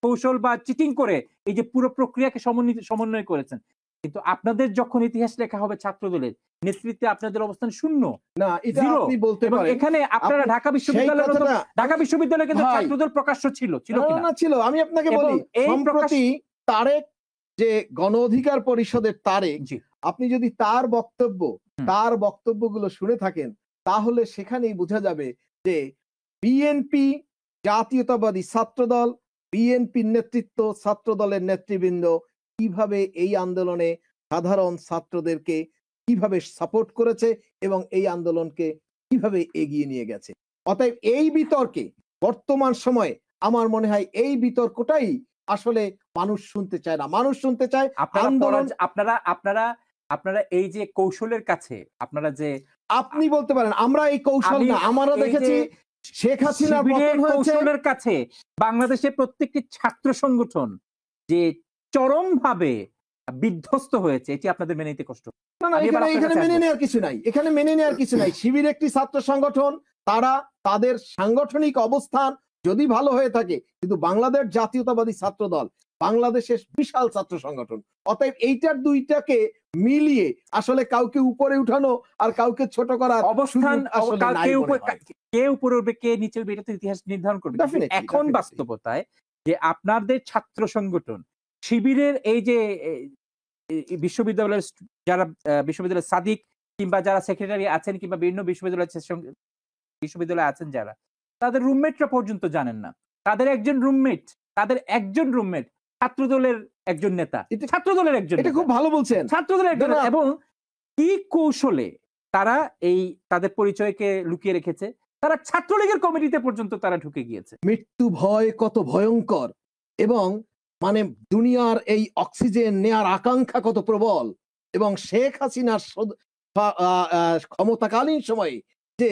কৌশল বা চিটিং করে এই যে পুরো প্রক্রিয়াকে সমন্বয় করেছেন। কিন্তু আপনাদের যখন ইতিহাস লেখা হবে ছাত্র দলের নেতৃত্বে, আপনাদের অবস্থান শূন্য। না, এটা Zero। আপনি বলতে এবং পারেন। এখানে আপনারা ঢাকা বিশ্ববিদ্যালয়ের মতো, ঢাকা বিশ্ববিদ্যালয়ে কিন্তু ভাই, ছাত্রদল প্রকাশ্য ছিল কিনা? না ছিল। আমি আপনাকে এবং বলি, এই সম্প্রতি তারেক, যে গণ অধিকার পরিষদের তারেক, জি, আপনি যদি তার বক্তব্যগুলো শুনে থাকেন, তাহলে সেখানেই বোঝা যাবে যে বিএনপি, জাতীয়তাবাদী ছাত্রদল, বিএনপির নেতৃত্ব, ছাত্র দলের নেতৃবৃন্দ কিভাবে এই আন্দোলনে সাধারণ ছাত্রদেরকে কিভাবে সাপোর্ট করেছে এবং এই আন্দোলনকে কিভাবে এগিয়ে নিয়ে গেছে। অতএব এই বিতর্কে বর্তমান সময়ে আমার মনে হয় এই বিতর্কটাই আসলে মানুষ শুনতে চায় না। মানুষ শুনতে চায় আন্দোলন। আপনারা এই যে কৌশলের কাছে আপনারা যে, আপনি বলতে পারেন আমরা এই কৌশল না, আমরা দেখেছি শেখ হাসিনা পতন হয়েছে, কৌশলের কাছে বাংলাদেশের প্রত্যেকটি ছাত্র সংগঠন যে চরমভাবে বিধ্বস্ত হয়েছে, এটি আপনাদের মেনে নিতে কষ্ট। না না, এখানে মেনে নেওয়ার কিছু নাই, এখানে মেনে নেওয়ার কিছু নাই। শিবির একটি ছাত্র সংগঠন, তারা তাদের সাংগঠনিক অবস্থান যদি ভালো হয়ে থাকে, কিন্তু বাংলাদেশ জাতীয়তাবাদী ছাত্র দল বাংলাদেশের বিশাল ছাত্র সংগঠন। অতএব এইটার দুইটাকে মিলিয়ে আসলে কাউকে উপরে উঠানো আর কাউকে ছোট করার অবস্থান, কে উপরে উঠবে কে নিচে উঠবে এটা তো ইতিহাস নির্ধারণ করবে। এখন বাস্তবতায় যে আপনাদের ছাত্র সংগঠন শিবিরের এই যে বিশ্ববিদ্যালয়ের যারা বিশ্ববিদ্যালয়ের সাদিক কিংবা যারা সেক্রেটারি আছেন কিংবা বিভিন্ন বিশ্ববিদ্যালয়ে আছেন যারা, তাদের রুমমেটরা পর্যন্ত জানেন না। তাদের একজন রুমমেট ছাত্রদলের একজন নেতা, ছাত্রদলের একজন, এটা খুব ভালো বলছেন, ছাত্রদলের একজন, এবং কি কৌশলে তারা এই তাদের পরিচয়কে লুকিয়ে রেখেছে, তারা ছাত্রলীগের কমিটিতে পর্যন্ত তারা ঢুকে গিয়েছে। মৃত্যু ভয় কত ভয়ঙ্কর, এবং মানে দুনিয়ার এই অক্সিজেন নেয়ার আকাঙ্ক্ষা কত প্রবল, এবং শেখ হাসিনার ক্ষমতাকালীন সময়ে যে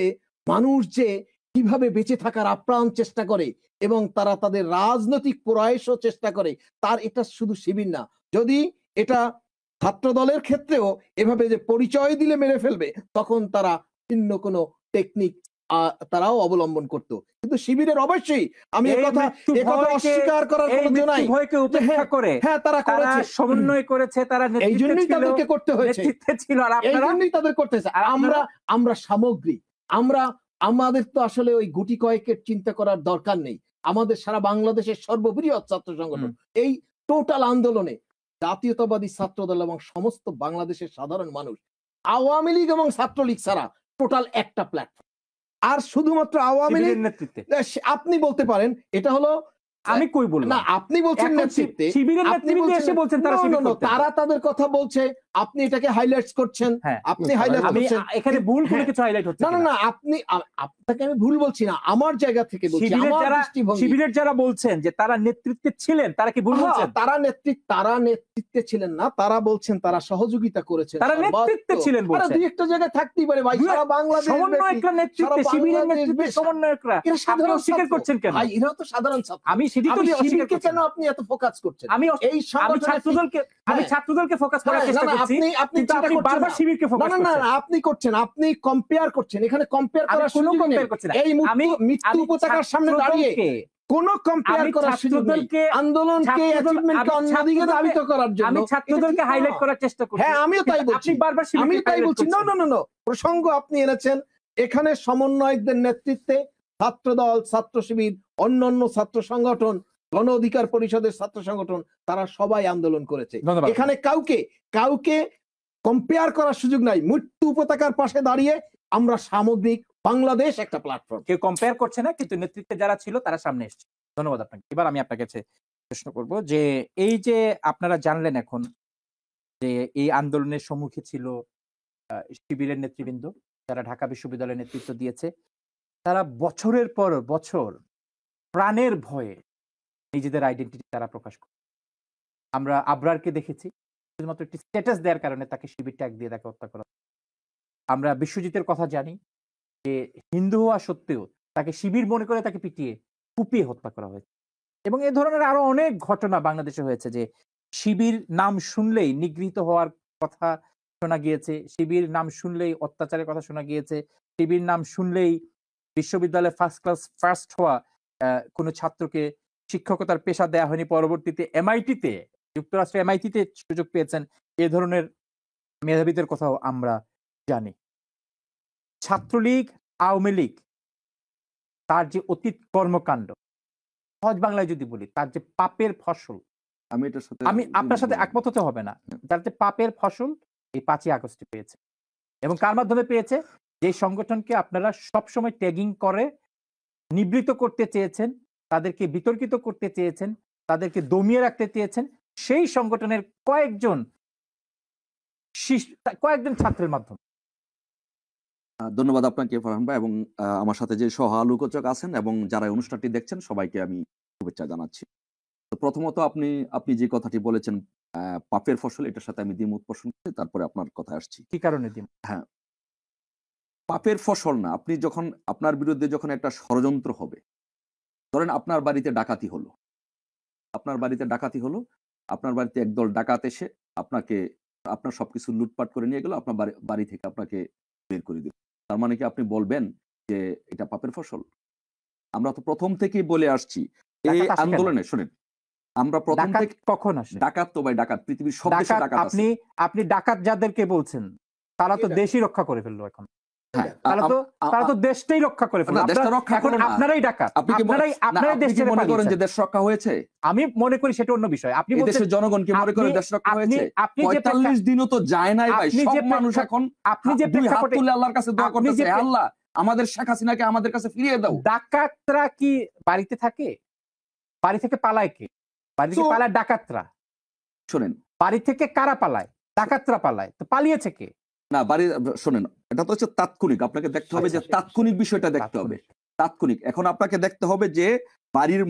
মানুষ যে কিভাবে বেঁচে থাকার আপ্রাণ চেষ্টা করে এবং তারা তাদের রাজনৈতিক প্রয়াসও চেষ্টা করে, তার এটা শুধু শিবির না, যদি এটা ছাত্র দলের ক্ষেত্রেও এভাবে যে পরিচয় দিলে মেরে ফেলবে, তখন তারা ভিন্ন কোনো টেকনিক তারাও অবলম্বন করতো। কিন্তু শিবিরের অবশ্যই আমি একথা অস্বীকার করার কোনো জো নাই, ভয়কে উপেক্ষা করে হ্যাঁ তারা করেছে, সমন্বয় করেছে, তারা এই জন্যই তাদেরকে করতে হয়েছে, ছিল, আর এই জন্যই তাদের করতে হয়েছে। আমরা সামগ্রিক, আমাদের তো আসলে ওই গুটি কয়েকের চিন্তা করার দরকার নেই। আমাদের সারা বাংলাদেশের সর্ববৃহৎ ছাত্র সংগঠন এই টোটাল আন্দোলনে জাতীয়তাবাদী ছাত্রদল এবং সমস্ত বাংলাদেশের সাধারণ মানুষ, আওয়ামী লীগ এবং ছাত্রলীগ ছাড়া টোটাল একটা প্ল্যাটফর্ম। আর শুধুমাত্র আওয়ামী লীগ নেতৃত্বে আপনি বলতে পারেন এটা হলো, আমি কই বললাম না, আপনি বলছেন নেতৃত্বে, শিবিরের নেতৃত্বে এসে বলছেন তারা শিবির করতে, তারা তাদের কথা বলছে, আপনি এটাকে হাইলাইটস করছেন, আপনি হাইলাইট করছেন, এখানে ভুল কোনো কিছু হাইলাইট হচ্ছে না। না আপনি, আপনাকে আমি ভুল বলছি না, আমার জায়গা থেকে বলছি, আমার দৃষ্টিভঙ্গি। শিবিরের যারা বলছেন যে তারা নেতৃত্বে ছিলেন, তারা কি ভুল বলছেন? তারা নেতৃত্বে ছিলেন না, তারা বলছেন তারা সহযোগিতা করেছেন, তারা নেতৃত্বে ছিলেন বলছেন। দুই একটা জায়গায় থাকতেই পারে ভাই, সারা বাংলাদেশ সমন্বয়করা নেতৃত্বে, শিবিরের নেতৃত্বে সমন্বয়করা, এরা সাধারণ স্বীকার করছেন কেন? ভাই এরা তো সাধারণ ছাত্র, আমি সেটাই তো শিবিরকে কেন আপনি এত ফোকাস করছেন? আমি ছাত্রদলকে ফোকাস করার চেষ্টা করছি, আপনি বারবার শিবিরকে ফোকাস করছেন। না আপনি করছেন, আপনি কম্পেয়ার করছেন, এখানে কম্পেয়ার করার সুযোগ নেই। এই মৃত্যু পতাকার সামনে দাঁড়িয়ে কোন কম্পেয়ার করার সুযোগ নেই। আন্দোলনকে অ্যাচিভমেন্টকে অন্যদিকে ধাবিত করার জন্য আমি ছাত্রদলকে হাইলাইট করার চেষ্টা করছি। হ্যাঁ, আমিও তাই বলছি, আমি তাই বলছি। না প্রসঙ্গ আপনি এনেছেন, এখানে সমন্বয়কদের নেতৃত্বে ছাত্রদল, ছাত্র শিবির, অন্যান্য ছাত্র সংগঠন, গণ অধিকার পরিষদের ছাত্র সংগঠন, তারা সবাই আন্দোলন করেছে। এখানে কাউকে কম্পেয়ার করার সুযোগ নাই। মৃত্যু পতাকার পাশে দাঁড়িয়ে আমরা সামগ্রিক বাংলাদেশ একটা প্ল্যাটফর্ম। কেউ কম্পেয়ার করছে না, কিন্তু নেতৃত্বে যারা ছিল তারা সামনে এসছে। ধন্যবাদ আপনাকে। এবার আমি আপনার কাছে প্রশ্ন করব যে এই যে আপনারা জানলেন এখন যে এই আন্দোলনের সম্মুখে ছিল শিবিরের নেতৃবৃন্দ, যারা ঢাকা বিশ্ববিদ্যালয়ের নেতৃত্ব দিয়েছে, তারা বছরের পর বছর প্রাণের ভয়ে নিজেদের আইডেন্টিটি তারা প্রকাশ করে। আমরা আবরারকে দেখেছি শুধুমাত্র একটি স্ট্যাটাস দেওয়ার কারণে তাকে শিবির ট্যাগ দিয়ে তাকে হত্যা করা। আমরা বিশ্বজিতের কথা জানি যে হিন্দু হওয়া সত্ত্বেও তাকে শিবির মনে করে তাকে পিটিয়ে কুপিয়ে হত্যা করা হয়েছে। এবং এ ধরনের আরো অনেক ঘটনা বাংলাদেশে হয়েছে যে শিবির নাম শুনলেই নিগৃহীত হওয়ার কথা শোনা গিয়েছে, শিবির নাম শুনলেই অত্যাচারের কথা শোনা গিয়েছে, শিবির নাম শুনলেই বিশ্ববিদ্যালয়ে ফার্স্ট ক্লাস ফার্স্ট হওয়া কোনো ছাত্রকে শিক্ষকতার পেশা দেওয়া হয়নি, পরবর্তীতে এমআইটিতে, যুক্তরাষ্ট্রের এমআইটিতে সুযোগ পেয়েছেন। এ ধরনের মেধাবীদের কথাও আমরা জানি। ছাত্রলীগ, আওয়ামী লীগ তার যে অতীত কর্মকাণ্ড, সহজ বাংলায় যদি বলি, তার যে পাপের ফসল, আমি এটার সাথে আমি আপনার সাথে একমত হতে হবে না, তার যে পাপের ফসল এই 5ই আগস্টে পেয়েছে। এবং কার মাধ্যমে পেয়েছে? যে সংগঠনকে আপনারা সবসময় ট্যাগিং করে নিবৃত করতে চেয়েছেন, তাদেরকে বিতর্কিত করতে চেয়েছেন, তাদেরকে দমিয়ে রাখতে চেয়েছেন, সেই সংগঠনের কয়েকজন ছাত্রের মাধ্যমে। ধন্যবাদ আপনাকে ফারহান ভাই, এবং আমার সাথে যে সহ আলোচক আছেন এবং যারা এই অনুষ্ঠানটি দেখছেন সবাইকে আমি শুভেচ্ছা জানাচ্ছি। তো প্রথমত আপনি যে কথাটি বলেছেন পাপের ফসল, এটার সাথে আমি দ্বিমত পোষণ করছি, তারপরে আপনার কথায় আসছি। কি কারণে দিন? হ্যাঁ, পাপের ফসল না, আপনি যখন আপনার বিরুদ্ধে যখন একটা ষড়যন্ত্র হবে, ধরেন আপনার বাড়িতে ডাকাতি হলো, আপনার বাড়িতে একদল ডাকাত এসে আপনার সবকিছু লুটপাট করে নিয়ে গেল, আপনার বাড়ি থেকে আপনাকে বের করে দিল। তার মানে কি আপনি বলবেন যে এটা পাপের ফসল? আমরা তো প্রথম থেকেই বলে আসছি এই ডাকাত আসে কেন? আন্দোলনে, শুনেন, আমরা প্রথম ডাকাত থেকে কখন আসে? ডাকাত তো ভাই ডাকাত, পৃথিবীর সব দেশে ডাকাত আছে। আপনি ডাকাত যাদেরকে বলছেন তারা তো দেশই রক্ষা করে ফেললো এখন। হ্যাঁ, তারা তো দেশটাই রক্ষা করে ফেললো। না, দেশটা রক্ষা এখন করলো না। আপনারাই ডাকাত। আপনি কি আপনারাই দেশ ছেড়ে মনে করেন পালিয়েছেন। যে দেশ রক্ষা হয়েছে? আমি মনে করি সেটা অন্য বিষয়। আপনি এই বলছেন দেশের জনগণ কি মনে করে দেশ রক্ষা হয়েছে? 45 দিনও তো যায় নাই ভাই। সব মানুষ এখন আপনি যে দুই হাত প্রেক্ষাপটে তুলে আল্লাহর কাছে দোয়া করতেছে, হে আল্লাহ আমাদের শেখ হাসিনাকে আমাদের কাছে ফিরিয়ে দাও। ডাকাতরা কি বাড়িতে থাকে? বাড়ি থেকে পালায় কে? বাড়ি থেকে পালায় ডাকাতরা। শোনেন, বাড়ি থেকে কারা পালায়? ডাকাতরা পালায়। তো পালিয়েছে কে? না শোনেন, এটা তো হচ্ছে তাৎক্ষণিক। আপনাকে দেখতে হবে যে তাৎক্ষণিক বিষয়টা দেখতে হবে। তাৎক্ষণিক। এখন আপনাকে দেখতে হবে যে বাড়ির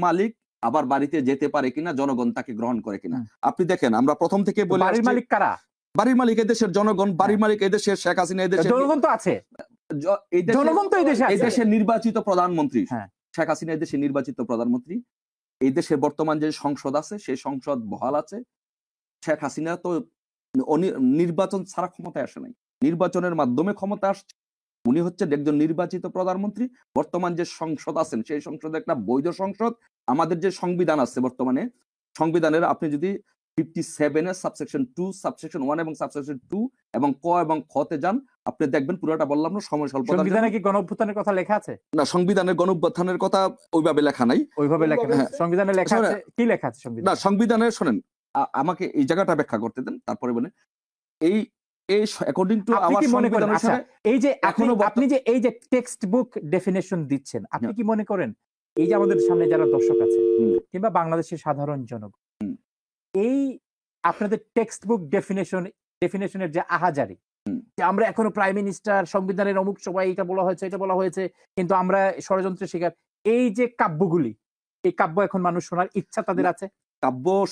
মালিক আবার বাড়িতে যেতে পারে কিনা, জনগণ তাকে গ্রহণ করে কিনা। আপনি দেখেন, আমরা প্রথম থেকে বলে আসছি বাড়ির মালিক কারা? বাড়ির মালিক এদেশের জনগণ, বাড়ির মালিক এদেশের শেখ হাসিনা, এদেশের জনগণ তো আছে। জনগণ তো এই দেশে আছে। এই দেশের নির্বাচিত প্রধানমন্ত্রী হ্যাঁ। শেখ হাসিনা এই দেশের নির্বাচিত প্রধানমন্ত্রী। এই দেশের বর্তমান যে সংসদ আছে সেই সংসদ বহাল আছে। শেখ হাসিনা তো নির্বাচন ছাড়া ক্ষমতায় আসে নাই, নির্বাচনের মাধ্যমে ক্ষমতা আসছে। উনি হচ্ছেন একজন নির্বাচিত প্রধানমন্ত্রী। বর্তমান যে সংসদ আছেন সেই সংসদ একটা বৈধ সংসদ। আমাদের যে সংবিধান আছে বর্তমানে, সংবিধানের আপনি যদি 57 এর সাবসেকশন 2, সাবসেকশন 1 এবং সাবসেকশন 2 এবং ক এবং খ তে যান, আপনি দেখবেন পুরোটা বললাম না, সময় স্বল্পতার জন্য। সংবিধানে কি গণঅভ্যুত্থানের কথা লেখা আছে? না, সংবিধানের গণঅভ্যুত্থানের কথা ওইভাবে লেখা নাই। ওইভাবে লেখা নেই। সংবিধানে লেখা আছে, কি লেখা আছে সংবিধানে? না, সংবিধানের শোনেন, আমাকে এই জায়গাটা ব্যাখ্যা করতে দেন, তারপরে বলেন। এই অ্যাকর্ডিং টু আপনি আওয়ার কি মনে করেন, সংবিধান আচ্ছা, অনুসারে এই যে এখনো আপনি যে এই যে টেক্সট বুক ডেফিনেশন দিচ্ছেন, আপনি কি মনে করেন এই যে আমাদের সামনে যারা দর্শক আছে কিংবা বাংলাদেশের সাধারণ জনগণ, এই আপনাদের টেক্সট বুক ডেফিনেশনের যে আহাজারি, যে আমরা এখনো প্রাইম মিনিস্টার, সংবিধানের অমুক সবাই এটা বলা হয়েছে, কিন্তু আমরা ষড়যন্ত্রের শিকার, এই যে কাব্যগুলি, এই কাব্য এখন মানুষ শোনার ইচ্ছা তাদের আছে?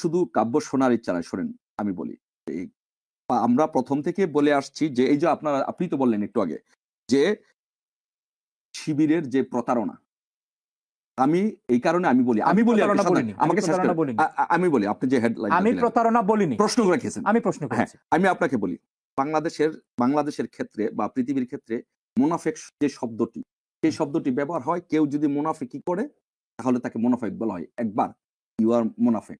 শুধু কাব্য শোনার ইচ্ছা নাই। শোনেন, আমি বলি, আমরা প্রথম থেকে বলে আসছি যে এই যে আপনি তো বললেন একটু আগে যে শিবিরের যে প্রতারণা, আমি এই কারণে আমি বলি আমাকে শেষ করে আমি বলি, আপনি যে হেডলাইন, আমি প্রতারণা বলিনি, প্রশ্ন রেখেছেন, আমি প্রশ্ন করেছি। আমি আপনাকে বলি, বাংলাদেশের ক্ষেত্রে বা পৃথিবীর ক্ষেত্রে মুনাফেক যে শব্দটি, সেই শব্দটি ব্যবহার হয়, কেউ যদি মুনাফিকি করে তাহলে তাকে মুনাফেক বলা হয়। একবার ইউ আর মুনাফেক।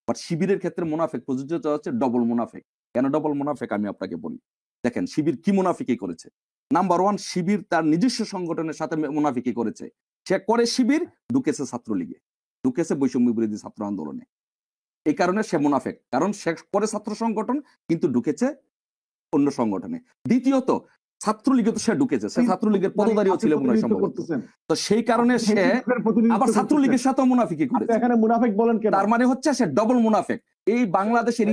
বাট শিবিরের ক্ষেত্রে মুনাফেক প্রযোজ্য হচ্ছে ডবল মুনাফেক। কেন ডবল মুনাফেক আমি আপনাকে বলি। দেখেন শিবির কি মুনাফিকি করেছে। নাম্বার 1, শিবির তার নিজস্ব সংগঠনের সাথে মুনাফিকি করেছে। সে করে শিবির, ঢুকেছে ছাত্রলীগে, ঢুকেছে বৈষম্য বিরোধী ছাত্র আন্দোলনে। এই কারণে সে মুনাফেক, কারণ সে করে ছাত্র সংগঠন কিন্তু ঢুকেছে অন্য সংগঠনে। দ্বিতীয়ত, ছাত্রলীগে তো সে ঢুকেছে, সে ছাত্রলীগের পদধারীও ছিল মনে হয় সম্ভবত। করতেছেন তো সেই কারণে সে আবার ছাত্রলীগের সাথে মুনাফিকি করেছে। এখানে মুনাফিক বলেন কেন? তার মানে হচ্ছে সে ডবল মুনাফিক। এই বাংলাদেশের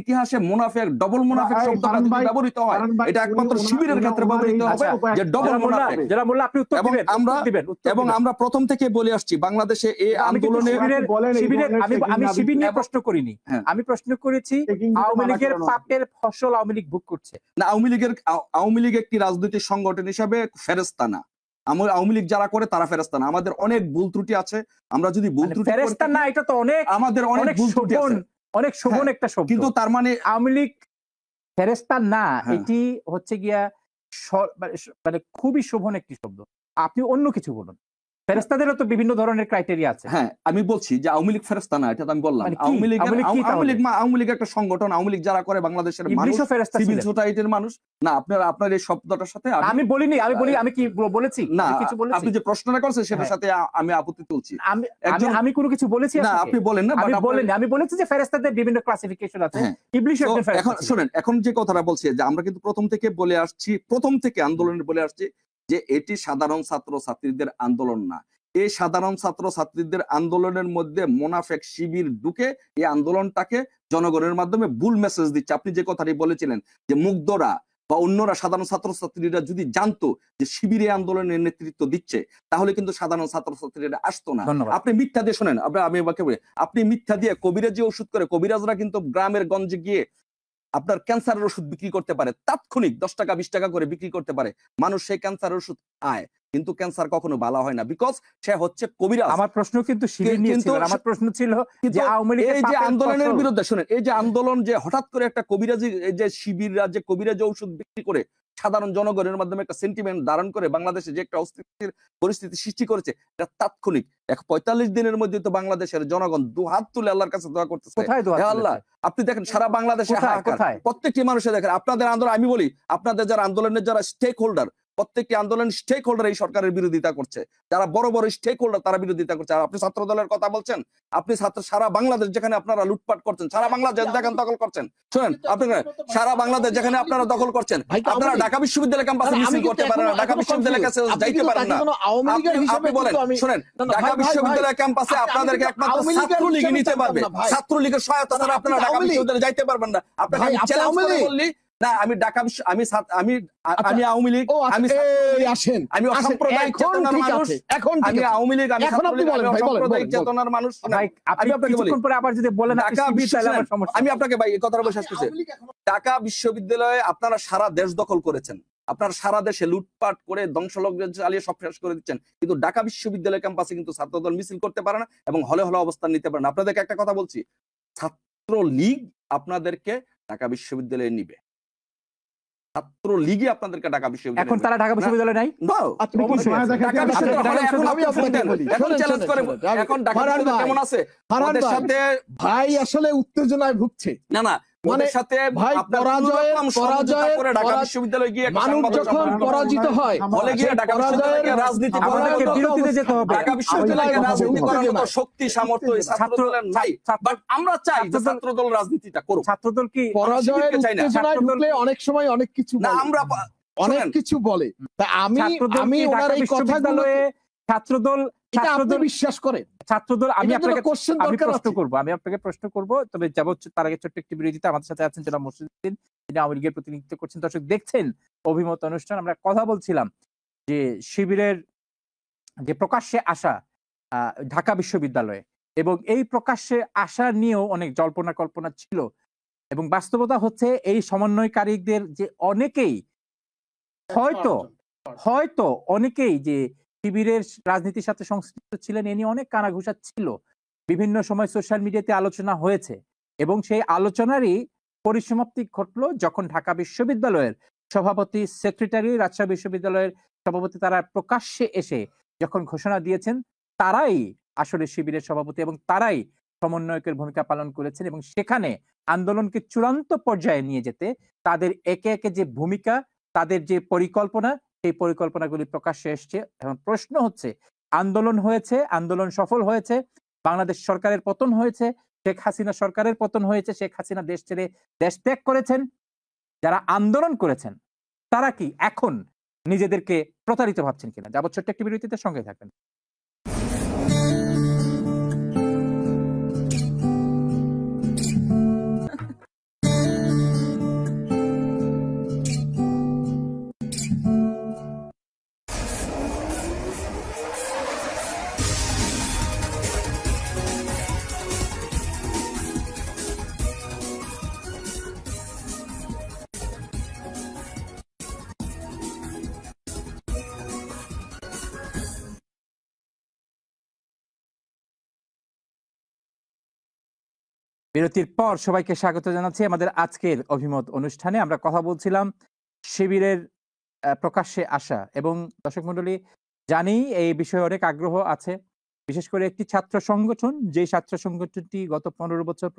ইতিহাসে মুনাফিক, ডবল মুনাফিক শব্দটা যদি ব্যবহৃত হয়, এটা একমাত্র শিবিরের ক্ষেত্রে ব্যবহৃত হবে যে ডবল মুনাফিক। যারা বলল আপনি উত্তর এবং দিবেন, আমরা উত্তর দিবেন, উত্তর এবং দিবেন। আমরা প্রথম থেকে বলে আসছি বাংলাদেশে এই আমি কিন্তু আন্দোলনে আমি শিবির নিয়ে প্রশ্ন করিনি। হ্যাঁ। আমি প্রশ্ন করেছি আওয়ামী লীগের পাপের ফসল আওয়ামী লীগ ভোগ করছে। না, আওয়ামী লীগ একটি রাজনৈতিক সংগঠন হিসাবে ফেরেশতা না। আওয়ামী লীগ যারা করে তারা ফেরেশতা না। আমাদের অনেক ভুল ত্রুটি আছে। আমরা যদি ভুল ত্রুটি ফেরেশতা না, এটা তো আমাদের অনেক ভুল ত্রুটি আছে। অনেক শোভন একটা শব্দ। কিন্তু তার মানে আওয়ামী লীগ ফেরেশতা না, হ্যাঁ। এটি হচ্ছে গিয়া মানে খুবই শোভন একটি শব্দ। আপনি অন্য কিছু বলুন। ফেরেশতাদেরও তো বিভিন্ন ধরনের ক্রাইটেরিয়া আছে। হ্যাঁ, আমি বলছি যে আওয়ামী লীগ ফেরেশতা না, এটা তো আমি বললাম। মানে কি? আওয়ামী লীগ তাহলে? আওয়ামী লীগ একটা সংগঠন। আওয়ামী লীগ যারা করে বাংলাদেশের মানুষ, ইবলিশও ফেরেশতা সিভিল ছিলেন। সোসাইটির মানুষ। না, আপনার এই শব্দটার সাথে আমি বলিনি, আমি কি বলেছি? না, আমি কিছু বলেছি? আপনি যে প্রশ্নটা করছেন সেটার হ্যাঁ। সাথে আমি আপত্তি তুলছি। আমি কোনো কিছু বলেছি না, আপনাকে? আপনি বলেন না, আমি but বলিনি। আমি বলেছি যে ফেরেশতাদের বিভিন্ন ক্লাসিফিকেশন আছে। হ্যাঁ। ইবলিশও তো একজন ফেরেশতা এখন ছিলেন। শুনেন, এখন যে কথাটা বলছি যে আমরা কিন্তু প্রথম থেকে বলে আসছি, প্রথম থেকে আন্দোলনে বলে আসছি যে এটি সাধারণ ছাত্র ছাত্রীদের আন্দোলন না। এই সাধারণ ছাত্র ছাত্রীদের আন্দোলনের মধ্যে মোনাফেক শিবির ঢুকে এই আন্দোলনটাকে জনগণের মাধ্যমে ভুল মেসেজ দিচ্ছে। আপনি যে কথাটি বলেছিলেন যে মুগ্ধরা বা অন্যরা সাধারণ ছাত্রছাত্রীরা যদি জানতো যে শিবিরে আন্দোলনের নেতৃত্ব দিচ্ছে, তাহলে কিন্তু সাধারণ ছাত্রছাত্রীরা আসতো না। ধন্যবাদ। আপনি মিথ্যা দিয়ে শোনেন, আমি এবারে বলি, আপনি মিথ্যা দিয়ে কবিরাজি ওষুধ করে, কবিরাজরা কিন্তু গ্রামের গঞ্জে গিয়ে আপনার ক্যান্সারের ওষুধ বিক্রি করতে পারে, তাৎক্ষণিক 10 টাকা 20 টাকা করে বিক্রি করতে পারে। মানুষ সেই ক্যান্সারের ওষুধ খায়, কিন্তু ক্যান্সার কখনো ভালো হয় না, বিকজ সে হচ্ছে কবিরাজ। আমার প্রশ্ন কিন্তু শিবির নিয়ে ছিল। আমার প্রশ্ন ছিল যে আওয়ামী লীগের এই যে পাপের আন্দোলনের ফসল। বিরুদ্ধে শুনেন, এই যে আন্দোলন যে হঠাৎ করে একটা কবিরাজি, এই যে শিবিররা যে কবিরাজি ঔষধ বিক্রি করে সাধারণ জনগণের মাধ্যমে একটা সেন্টিমেন্ট ধারণ করে বাংলাদেশে যে একটা অস্থিতির পরিস্থিতি সৃষ্টি করেছে, এটা তাৎক্ষণিক 45 দিনের মধ্যে তো বাংলাদেশের জনগণ দুহাত তুলে আল্লাহর কাছে দোয়া করতেছে। কোথায় দোয়া হে তুলেছে? আল্লাহ, আপনি দেখেন সারা বাংলাদেশে হাহাকার। কোথায়? প্রত্যেকটি মানুষে দেখেন আপনাদের আন্দোলন, আমি বলি আপনাদের যারা আন্দোলনের যারা স্টেক হোল্ডার, প্রত্যেকটি আন্দোলন স্টেক হোল্ডার এই সরকারের বিরোধিতা করছে। যারা বড় বড় স্টেক হোল্ডার তারা বিরোধিতা করছে। আর আপনি ছাত্র দলের কথা বলছেন, আপনি সারা বাংলাদেশ যেখানে আপনারা লুটপাট করছেন, সারা বাংলাদেশ যেখানে দখল করছেন, শুনেন আপনি সারা বাংলাদেশ যেখানে আপনারা দখল করছেন, আপনারা ঢাকা বিশ্ববিদ্যালয় ক্যাম্পাসে মিছিল করতে পারেন না, ঢাকা বিশ্ববিদ্যালয় কাছে যাইতে পারেন না। আপনি বলেন, শুনেন, ঢাকা বিশ্ববিদ্যালয় ক্যাম্পাসে আপনাদেরকে একমাত্র ছাত্রলীগ নিতে পারবে। ছাত্রলীগের সহায়তা ছাড়া আপনারা ঢাকা বিশ্ববিদ্যালয়ে যাইতে পারবেন না। আপনাকে আমি চ্যালেঞ্জ করে বললি না, আমি ঢাকা আমি আওয়ামী লীগ, আমি অসাম্প্রদায়িক চেতনার মানুষ, আমি আওয়ামী লীগ, আমি অসাম্প্রদায়িক চেতনার মানুষ। ভাই, আপনি কিছুক্ষণ পরে আবার যদি বলেন আপনি শিবির, তাহলে আমার সমস্যা। আমি আপনাকে ভাই এই কথাটা বলে শেষ করছি। ঢাকা বিশ্ববিদ্যালয়ে আপনারা সারা দেশ দখল করেছেন, আপনারা সারা দেশে লুটপাট করে ধ্বংসলগ্ন চালিয়ে সব শেষ করে দিচ্ছেন, কিন্তু ঢাকা বিশ্ববিদ্যালয় ক্যাম্পাসে কিন্তু ছাত্রদল মিছিল করতে পারে না এবং হলে হলে অবস্থান নিতে পারে না। আপনাদেরকে একটা কথা বলছি, ছাত্রলীগ আপনাদেরকে ঢাকা বিশ্ববিদ্যালয়ে নিবে, ছাত্রলীগই আপনাদেরকে ঢাকা বিশ্ববিদ্যালয়ে এখন তারা ঢাকা বিশ্ববিদ্যালয়ে নাই? কেমন আছে ভাই? আসলে উত্তেজনায় ভুগছে। না না, ওদের সাথে ভাই, মানুষ যখন পরাজিত হয়, বলে গিয়ে ঢাকা বিশ্ববিদ্যালয়কে রাজনীতি আমাদেরকে বিরতিতে যেতে হবে। ঢাকা বিশ্ববিদ্যালয়কে রাজনীতি করার মতো শক্তি সামর্থ্য ছাত্রদলের নাই, বাট আমরা চাই যে ছাত্রদল রাজনীতিটা করুক। ছাত্রদল কি পরাজয়ের উত্তেজনায় ঢুকলে অনেক সময় অনেক কিছু না, আমরা অনেক কিছু বলে। আমি ওনার এই কথাগুলো, ছাত্রদল আপনি বিশ্বাস করেন? ছাত্রদল, আমি আপনাকে প্রশ্ন করব, তবে যাব তার আগে ছোট্ট একটি বিরতিতে। আমাদের সাথে আছেন জনাব মুর্শিদুদ্দিন, তিনি আওয়ামী লীগের প্রতিনিধিত্ব করছেন। দর্শক দেখছেন অভিমত অনুষ্ঠান। আমরা কথা বলছিলাম যে শিবিরের যে প্রকাশ্যে আসা ঢাকা বিশ্ববিদ্যালয়ে, এবং এই প্রকাশ্যে আসা নিয়েও অনেক জল্পনা কল্পনা ছিল, এবং বাস্তবতা হচ্ছে এই সমন্বয়কারীদের যে অনেকেই হয়তো অনেকেই যে শিবিরের রাজনীতির সাথে সংশ্লিষ্ট ছিলেন, এ নিয়ে অনেক কানাঘুষা ছিল। বিভিন্ন সময় সোশ্যাল মিডিয়াতে আলোচনা হয়েছে, এবং সেই আলোচনারই পরিসমাপ্তি ঘটলো যখন ঢাকা বিশ্ববিদ্যালয়ের সভাপতি, সেক্রেটারি, রাজশাহী বিশ্ববিদ্যালয়ের সভাপতি তারা প্রকাশ্যে এসে যখন ঘোষণা দিয়েছেন তারাই আসলে শিবিরের সভাপতি এবং তারাই সমন্বয়কের ভূমিকা পালন করেছেন, এবং সেখানে আন্দোলনকে চূড়ান্ত পর্যায়ে নিয়ে যেতে তাদের একে একে যে ভূমিকা, তাদের যে পরিকল্পনা, সেই পরিকল্পনাগুলি প্রকাশ্যে এসছে। এখন প্রশ্ন হচ্ছে, আন্দোলন হয়েছে, আন্দোলন সফল হয়েছে, বাংলাদেশ সরকারের পতন হয়েছে, শেখ হাসিনা সরকারের পতন হয়েছে, শেখ হাসিনা দেশ ছেড়ে দেশ ত্যাগ করেছেন। যারা আন্দোলন করেছেন তারা কি এখন নিজেদেরকে প্রতারিত ভাবছেন কিনা? যাবত ছোট্ট একটি বিরতিতে সঙ্গে থাকবেন। বিরতির পর সবাইকে স্বাগত জানাচ্ছি আমাদের আজকের অভিমত অনুষ্ঠানে। আমরা কথা বলছিলাম শিবিরের প্রকাশ্যে আসা, এবং দর্শক মণ্ডলী, জানি এই বিষয়ে অনেক আগ্রহ আছে। বিশেষ করে একটি ছাত্র সংগঠন, যে ছাত্র সংগঠনটি গত 15 বছর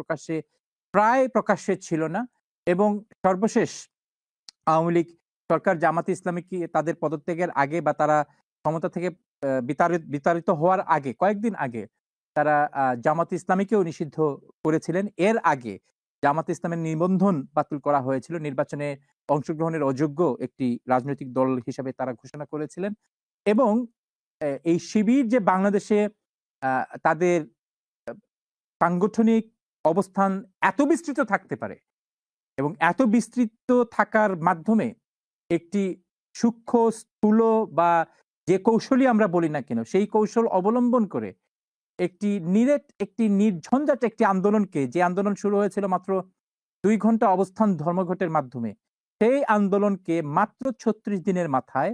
প্রায় প্রকাশ্যে ছিল না, এবং সর্বশেষ আওয়ামী লীগ সরকার জামাতে ইসলামীকে তাদের পদত্যাগের আগে বা তারা ক্ষমতা থেকে বিতাড়িত হওয়ার আগে, কয়েকদিন আগে তারা জামাতে ইসলামীকেও নিষিদ্ধ করেছিলেন। এর আগে জামাতে ইসলামের নিবন্ধন বাতিল করা হয়েছিল, নির্বাচনে অংশগ্রহণের অযোগ্য একটি রাজনৈতিক দল হিসেবে তারা ঘোষণা করেছিলেন। এবং এই শিবির যে বাংলাদেশে তাদের সাংগঠনিক অবস্থান এত বিস্তৃত থাকতে পারে এবং এত বিস্তৃত থাকার মাধ্যমে একটি সূক্ষ্ম স্থূল বা যে কৌশলই আমরা বলি না কেন, সেই কৌশল অবলম্বন করে একটি নির্ঝঞ্ঝাট একটি আন্দোলনকে, যে আন্দোলন শুরু হয়েছিল মাত্র 2 ঘন্টা অবস্থান ধর্মঘটের মাধ্যমে, সেই আন্দোলনকে মাত্র 36 দিনের মাথায়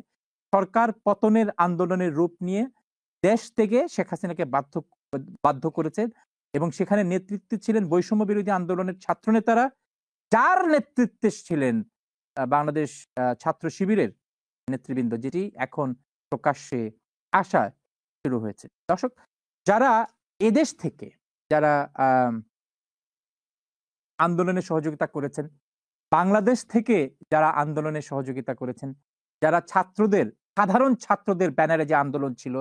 সরকার পতনের আন্দোলনের রূপ নিয়ে দেশ থেকে শেখ হাসিনাকে বাধ্য করেছেন। এবং সেখানে নেতৃত্বে ছিলেন বৈষম্য বিরোধী আন্দোলনের ছাত্রনেতারা, যার নেতৃত্বে ছিলেন বাংলাদেশ ছাত্র শিবিরের নেতৃবৃন্দ, যেটি এখন প্রকাশ্যে আসা শুরু হয়েছে। দর্শক, যারা এদেশ থেকে যারা আন্দোলনে সহযোগিতা করেছেন, বাংলাদেশ থেকে যারা আন্দোলনে সহযোগিতা করেছেন, যারা সাধারণ ছাত্রদের ব্যানারে যে আন্দোলন ছিল,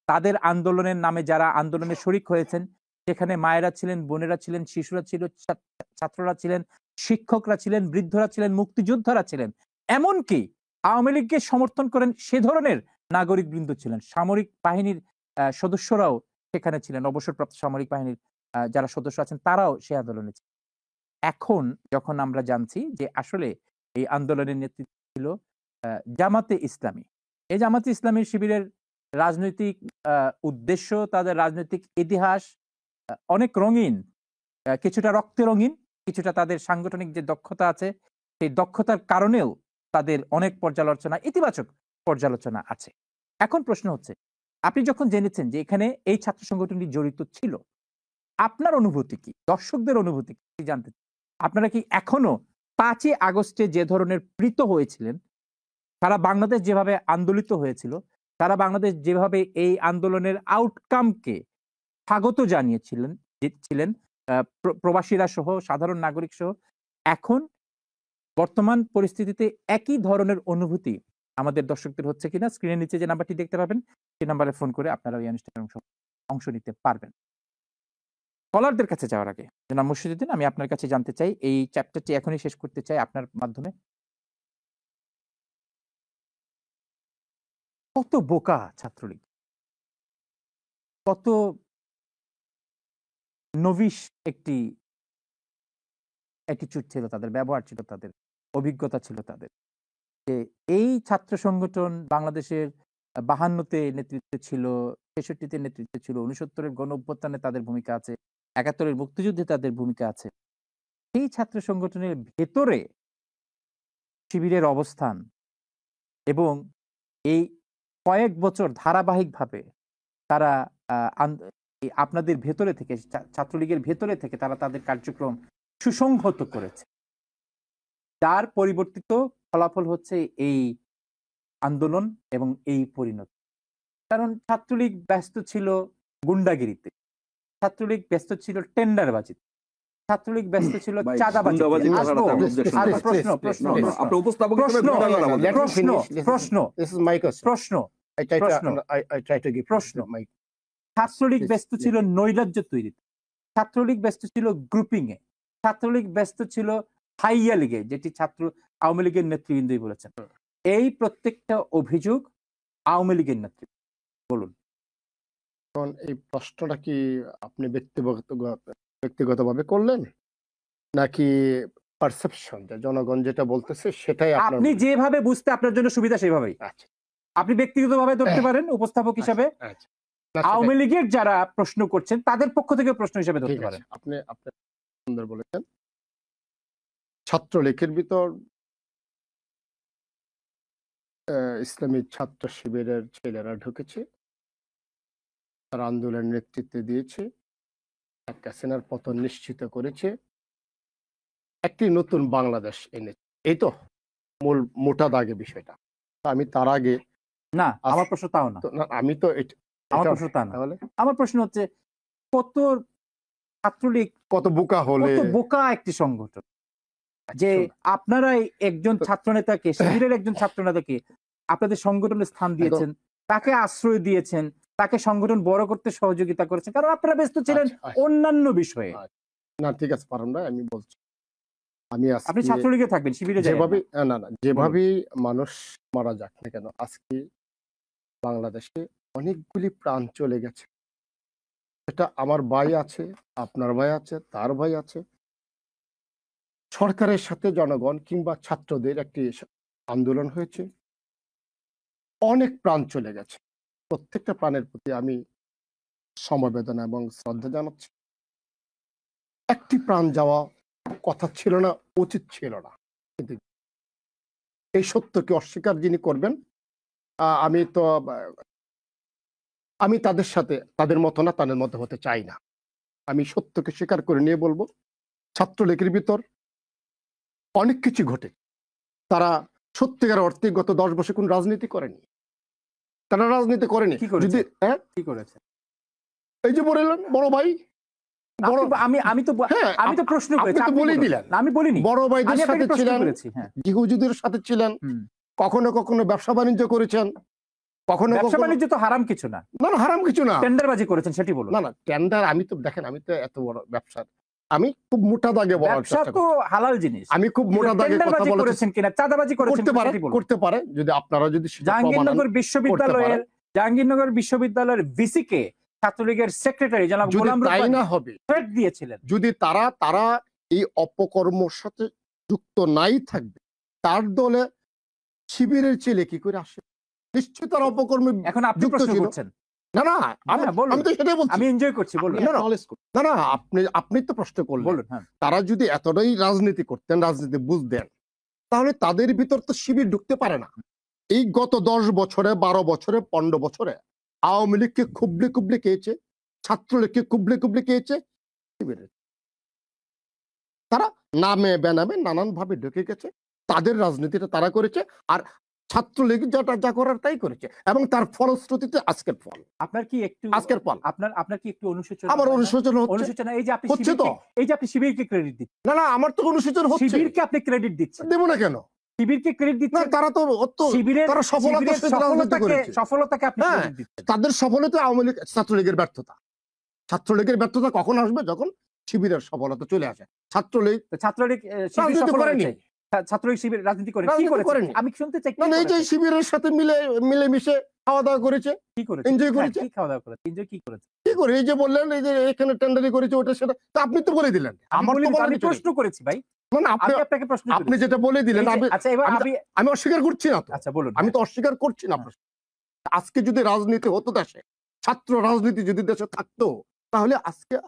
তাদের আন্দোলনের নামে যারা আন্দোলনে শরিক হয়েছেন, সেখানে মায়েরা ছিলেন, বোনেরা ছিলেন, শিশুরা ছিল, ছাত্ররা ছিলেন, শিক্ষকরা ছিলেন, বৃদ্ধরা ছিলেন, মুক্তিযোদ্ধারা ছিলেন, এমনকি আওয়ামী লীগকে সমর্থন করেন সে ধরনের নাগরিক বৃন্দ ছিলেন। সামরিক বাহিনীর সদস্যরাও সেখানে ছিলেন, অবসরপ্রাপ্ত সামরিক বাহিনীর যারা সদস্য আছেন তারাও সে আন্দোলনে ছিলেন। এখন যখন আমরা জানছি যে আসলে এই আন্দোলনের নেতৃত্ব ছিল জামাতে ইসলামী, এই জামাতে ইসলামী শিবিরের রাজনৈতিক উদ্দেশ্য, তাদের রাজনৈতিক ইতিহাস অনেক রঙিন, কিছুটা রক্তে রঙিন, কিছুটা তাদের সাংগঠনিক যে দক্ষতা আছে সেই দক্ষতার কারণেও তাদের অনেক ইতিবাচক পর্যালোচনা আছে। এখন প্রশ্ন হচ্ছে, আপনি যখন জেনেছেন যে এখানে এই ছাত্র সংগঠনটি জড়িত ছিল, আপনার অনুভূতি কি, দর্শকদের অনুভূতি কি জানতে চাই। আপনারা কি এখনো 5ই আগস্টে যে ধরনের প্রীত হয়েছিলেন, সারা বাংলাদেশ যেভাবে আন্দোলিত হয়েছিল, সারা বাংলাদেশ যেভাবে এই আন্দোলনের আউটকামকে স্বাগত জানিয়েছিলেন প্রবাসীরা সহ, সাধারণ নাগরিক সহ, এখন বর্তমান পরিস্থিতিতে একই ধরনের অনুভূতি আমাদের দর্শকদের হচ্ছে কিনা? স্ক্রিনের নিচে যে নাম্বারটি দেখতে পাবেন, সেই নাম্বারে ফোন করে আপনারা এই অনুষ্ঠানে অংশ নিতে পারবেন। কলারদের কাছে যাওয়ার আগে জনাব মুর্শিদুদ্দিন, আমি আপনার কাছে জানতে চাই, এই চ্যাপ্টারটি এখনই শেষ করতে চাই আপনার মাধ্যমে। কত বোকা ছাত্রলীগ, কত নভিশ একটি অ্যাটিটিউড ছিল তাদের, ব্যবহার ছিল তাদের, অভিজ্ঞতা ছিল তাদের। যে এই ছাত্র সংগঠন বাংলাদেশের 52-তে নেতৃত্বে ছিল, 63-তে নেতৃত্বে ছিল, 69-এর গণ অভ্যুত্থানে তাদের ভূমিকা আছে, 71-এর মুক্তিযুদ্ধে তাদের ভূমিকা আছে। এই ছাত্র সংগঠনের ভেতরে শিবিরের অবস্থান এবং এই কয়েক বছর ধারাবাহিকভাবে তারা আপনাদের ভেতরে থেকে, ছাত্রলীগের ভেতরে থেকে তারা তাদের কার্যক্রম সুসংহত করেছে, যার পরিবর্তিত ফলাফল হচ্ছে এই আন্দোলন এবং এই পরিণতি। কারণ ছাত্রলীগ ব্যস্ত ছিল গুন্ডাগিরিতে, ছাত্রলীগ ব্যস্ত ছিল টেন্ডারবাজিতে, ছাত্রলীগ ব্যস্ত ছিল চাঁদাবাজিতে। ছাত্রলীগ ব্যস্ত ছিল নৈরাজ্য তৈরিতে, ছাত্রলীগ ব্যস্ত ছিল গ্রুপিং এ, ছাত্রলীগ ব্যস্ত ছিল হাইয়া লীগে, যেটি আওয়ামী লীগের নেতৃবৃন্দই বলেছেন। এই প্রত্যেকটা অভিযোগ আওয়ামী লীগের নেতৃত্ব। বলুন। এখন এই প্রশ্নটা কি আপনি ব্যক্তিগতভাবে করলেন, নাকি পারসেপশন যে জনগণ যেটা বলতেছে সেটাই আপনার আপনি মনে? যেভাবে বুঝতে আপনার জন্য সুবিধা সেভাবেই আচ্ছা আপনি ব্যক্তিগতভাবে ধরতে পারেন উপস্থাপক হিসাবে, আচ্ছা না, সেটাই। আওয়ামী লীগের যারা প্রশ্ন করছেন তাদের পক্ষ থেকে প্রশ্ন হিসেবে ঠিক ধরতে আছে, পারেন। আপনি আপনি সুন্দর বলেছেন। ছাত্রলীগের ভিতর ইসলামী ছাত্র শিবিরের ছেলেরা ঢুকেছে, তারা আন্দোলনের নেতৃত্ব দিয়েছে, শেখ হাসিনার পতন নিশ্চিত করেছে, একটি নতুন বাংলাদেশ এনেছে। এই তো মূল মোটা দাগে বিষয়টা। তো আমি তার আগে না, আমার প্রশ্ন তাও না। আমি তো আমার এটা- প্রশ্ন তা না। তাহলে আমার প্রশ্ন হচ্ছে কত ছাত্রলীগ কত বোকা হলে কত বোকা একটি সংগঠন যে আপনারা একজন ছাত্র নেতাকে, শিবিরের একজন ছাত্র নেতাকে আপনাদের সংগঠনের স্থান দিয়েছেন, তাকে আশ্রয় দিয়েছেন, তাকে সংগঠন বড় করতে সহযোগিতা করেছেন, কারণ আপনারা ব্যস্ত ছিলেন আচ্ছা, আচ্ছা। অন্যান্য বিষয়ে। না ঠিক আছে পারেন না, আমি বলছি আমি আপনি আজকে ছাত্রলীগে থাকবেন, শিবিরে যাবেন যেভাবে না। না যেভাবেই মানুষ মারা যাক না কেন, আজকে বাংলাদেশে অনেকগুলি প্রাণ চলে গেছে। এটা আমার ভাই আছে, আপনার ভাই আছে, তার ভাই আছে। সরকারের সাথে জনগণ কিংবা ছাত্রদের একটি আন্দোলন হয়েছে, অনেক প্রাণ চলে গেছে। প্রত্যেকটা প্রাণের প্রতি আমি সমবেদনা এবং শ্রদ্ধা জানাচ্ছি। একটি প্রাণ যাওয়া কথা ছিল না, উচিত ছিল না, কিন্তু এই সত্যকে অস্বীকার যিনি করবেন, আমি তাদের সাথে তাদের মতো না, তাদের মতো হতে চাই না। আমি সত্যকে স্বীকার করে নিয়ে বলবো, ছাত্রলীগের ভিতর অনেক কিছু ঘটে। তারা সত্যিকার অর্থে গত 10 বছর কোন রাজনীতি করেনি, তারা রাজনীতি করেনি। কি করেছে? যদি কি করেছে? এই যে বললেন বড় ভাই, বড় আমি তো প্রশ্ন আপনি করেছি, তো আপনি বলেই বলুন। দিলেন। না, আমি বলিনি। বড় আমি ভাইদের আপনাকে সাথে প্রশ্ন ছিলেন, করেছি। হ্যাঁ, ইহুদিদের সাথে ছিলেন, হুম। কখনো কখনো ব্যবসা বাণিজ্য করেছেন, কখনো ব্যবসা কখনো বাণিজ্য তো হারাম কিছু না, না না হারাম কিছু না। টেন্ডারবাজি করেছেন সেটি বলুন। না টেন্ডার, আমি তো দেখেন, আমি তো এত বড় ব্যবসার, আমি খুব মোটা দাগে বলার ব্যবসা চেষ্টা তো করি। হালাল জিনিস। আমি খুব মোটা দাগে কথা টেন্ডারবাজি বলেছি। করেছেন কিনা, চাঁদাবাজি করেছেন করতে কিনা পারে, সেটি বলুন। করতে পারে, যদি আপনারা যদি সেটা প্রমাণ আনেন। জাহাঙ্গীরনগর বিশ্ববিদ্যালয়ের ভিসি কে ছাত্রলীগের সেক্রেটারি জনাব যদি গোলাম তাই রব্বানী না হবে, থ্রেট দিয়েছিলেন। যদি তারা এই অপকর্মর সাথে যুক্ত নাই থাকবে, তার দলে শিবিরের ছেলে কি করে আসে? নিশ্চয়ই তারা অপকর্মে এখন আপনি যুক্ত প্রশ্ন ছিল। করছেন। না হ্যাঁ, বলুন। আমি তো সেটাই বলছি। আমি এনজয় করছি, বলুন। না, না আপনি তো প্রশ্ন করলেন। বলুন। হ্যাঁ, তারা যদি এতটাই রাজনীতি করতেন, রাজনীতি বুঝতেন, তাহলে তাদের ভিতর তো শিবির ঢুকতে পারে না। এই গত 10 বছরে, 12 বছরে, 15 বছরে আওয়ামী লীগকে খুবলে খুবলে খেয়েছে, ছাত্রলীগকে খুবলে খুবলে খেয়েছে শিবিরের। তারা নামে বেনামে নানান ভাবে ঢুকে গেছে, তাদের রাজনীতিটা তারা করেছে, আর ছাত্রলীগ যা করার তাই করেছে, এবং তার ফলশ্রুতিতে আজকের ফল। আপনার কি একটু আপনার কি একটু অনুশোচনা? আমার অনুশোচনা অনুশোচনা এই যে আপনি হচ্ছে তো। আপনি শিবিরকে ক্রেডিট দিচ্ছেন। না আমার তো অনুশোচনা হচ্ছে। শিবিরকে আপনি ক্রেডিট দিচ্ছেন। দেব না কেন? শিবিরকে ক্রেডিট না, দিচ্ছেন। তারা তো শিবিরের তারা সফলতাকে আপনি হ্যাঁ, ক্রেডিট দিচ্ছেন। তাদের সফলতা আওয়ামী লীগ ছাত্রলীগের ব্যর্থতা। ছাত্রলীগের ব্যর্থতা কখন আসবে? যখন শিবিরের সফলতা চলে আসে। ছাত্রলীগ ছাত্রলীগ শিবির রাজনীতি সফল করেনি। হয়েছে। ছাত্রলীগ শিবির রাজনীতি করে কি রাজনীতি করেছে? করেনি। আমি শুনতে চাই কি না, এই যে করেছে? শিবিরের সাথে মিলেমিশে খাওয়া দাওয়া করেছে, কি করেছে? এনজয় হ্যাঁ, করেছে। কি খাওয়া দাওয়া করেছে? এনজয় কি করেছে? কি করে? এই যে বললেন, এই যে এখানে টেন্ডারি করেছে, ওটা সেটা, তা আপনি তো বলে দিলেন। আমার তো বলার আমি কিছু নেই। প্রশ্ন করেছি ভাই। না আমি আপনাকে প্রশ্ন আপনি করেছি। যেটা বলে দিলেন, আচ্ছা, এবার আমি অস্বীকার করছি না তো। আচ্ছা, বলুন। আমি তো অস্বীকার করছি না। আজকে যদি রাজনীতি হতো দেশে, ছাত্র রাজনীতি যদি দেশে থাকতো, তাহলে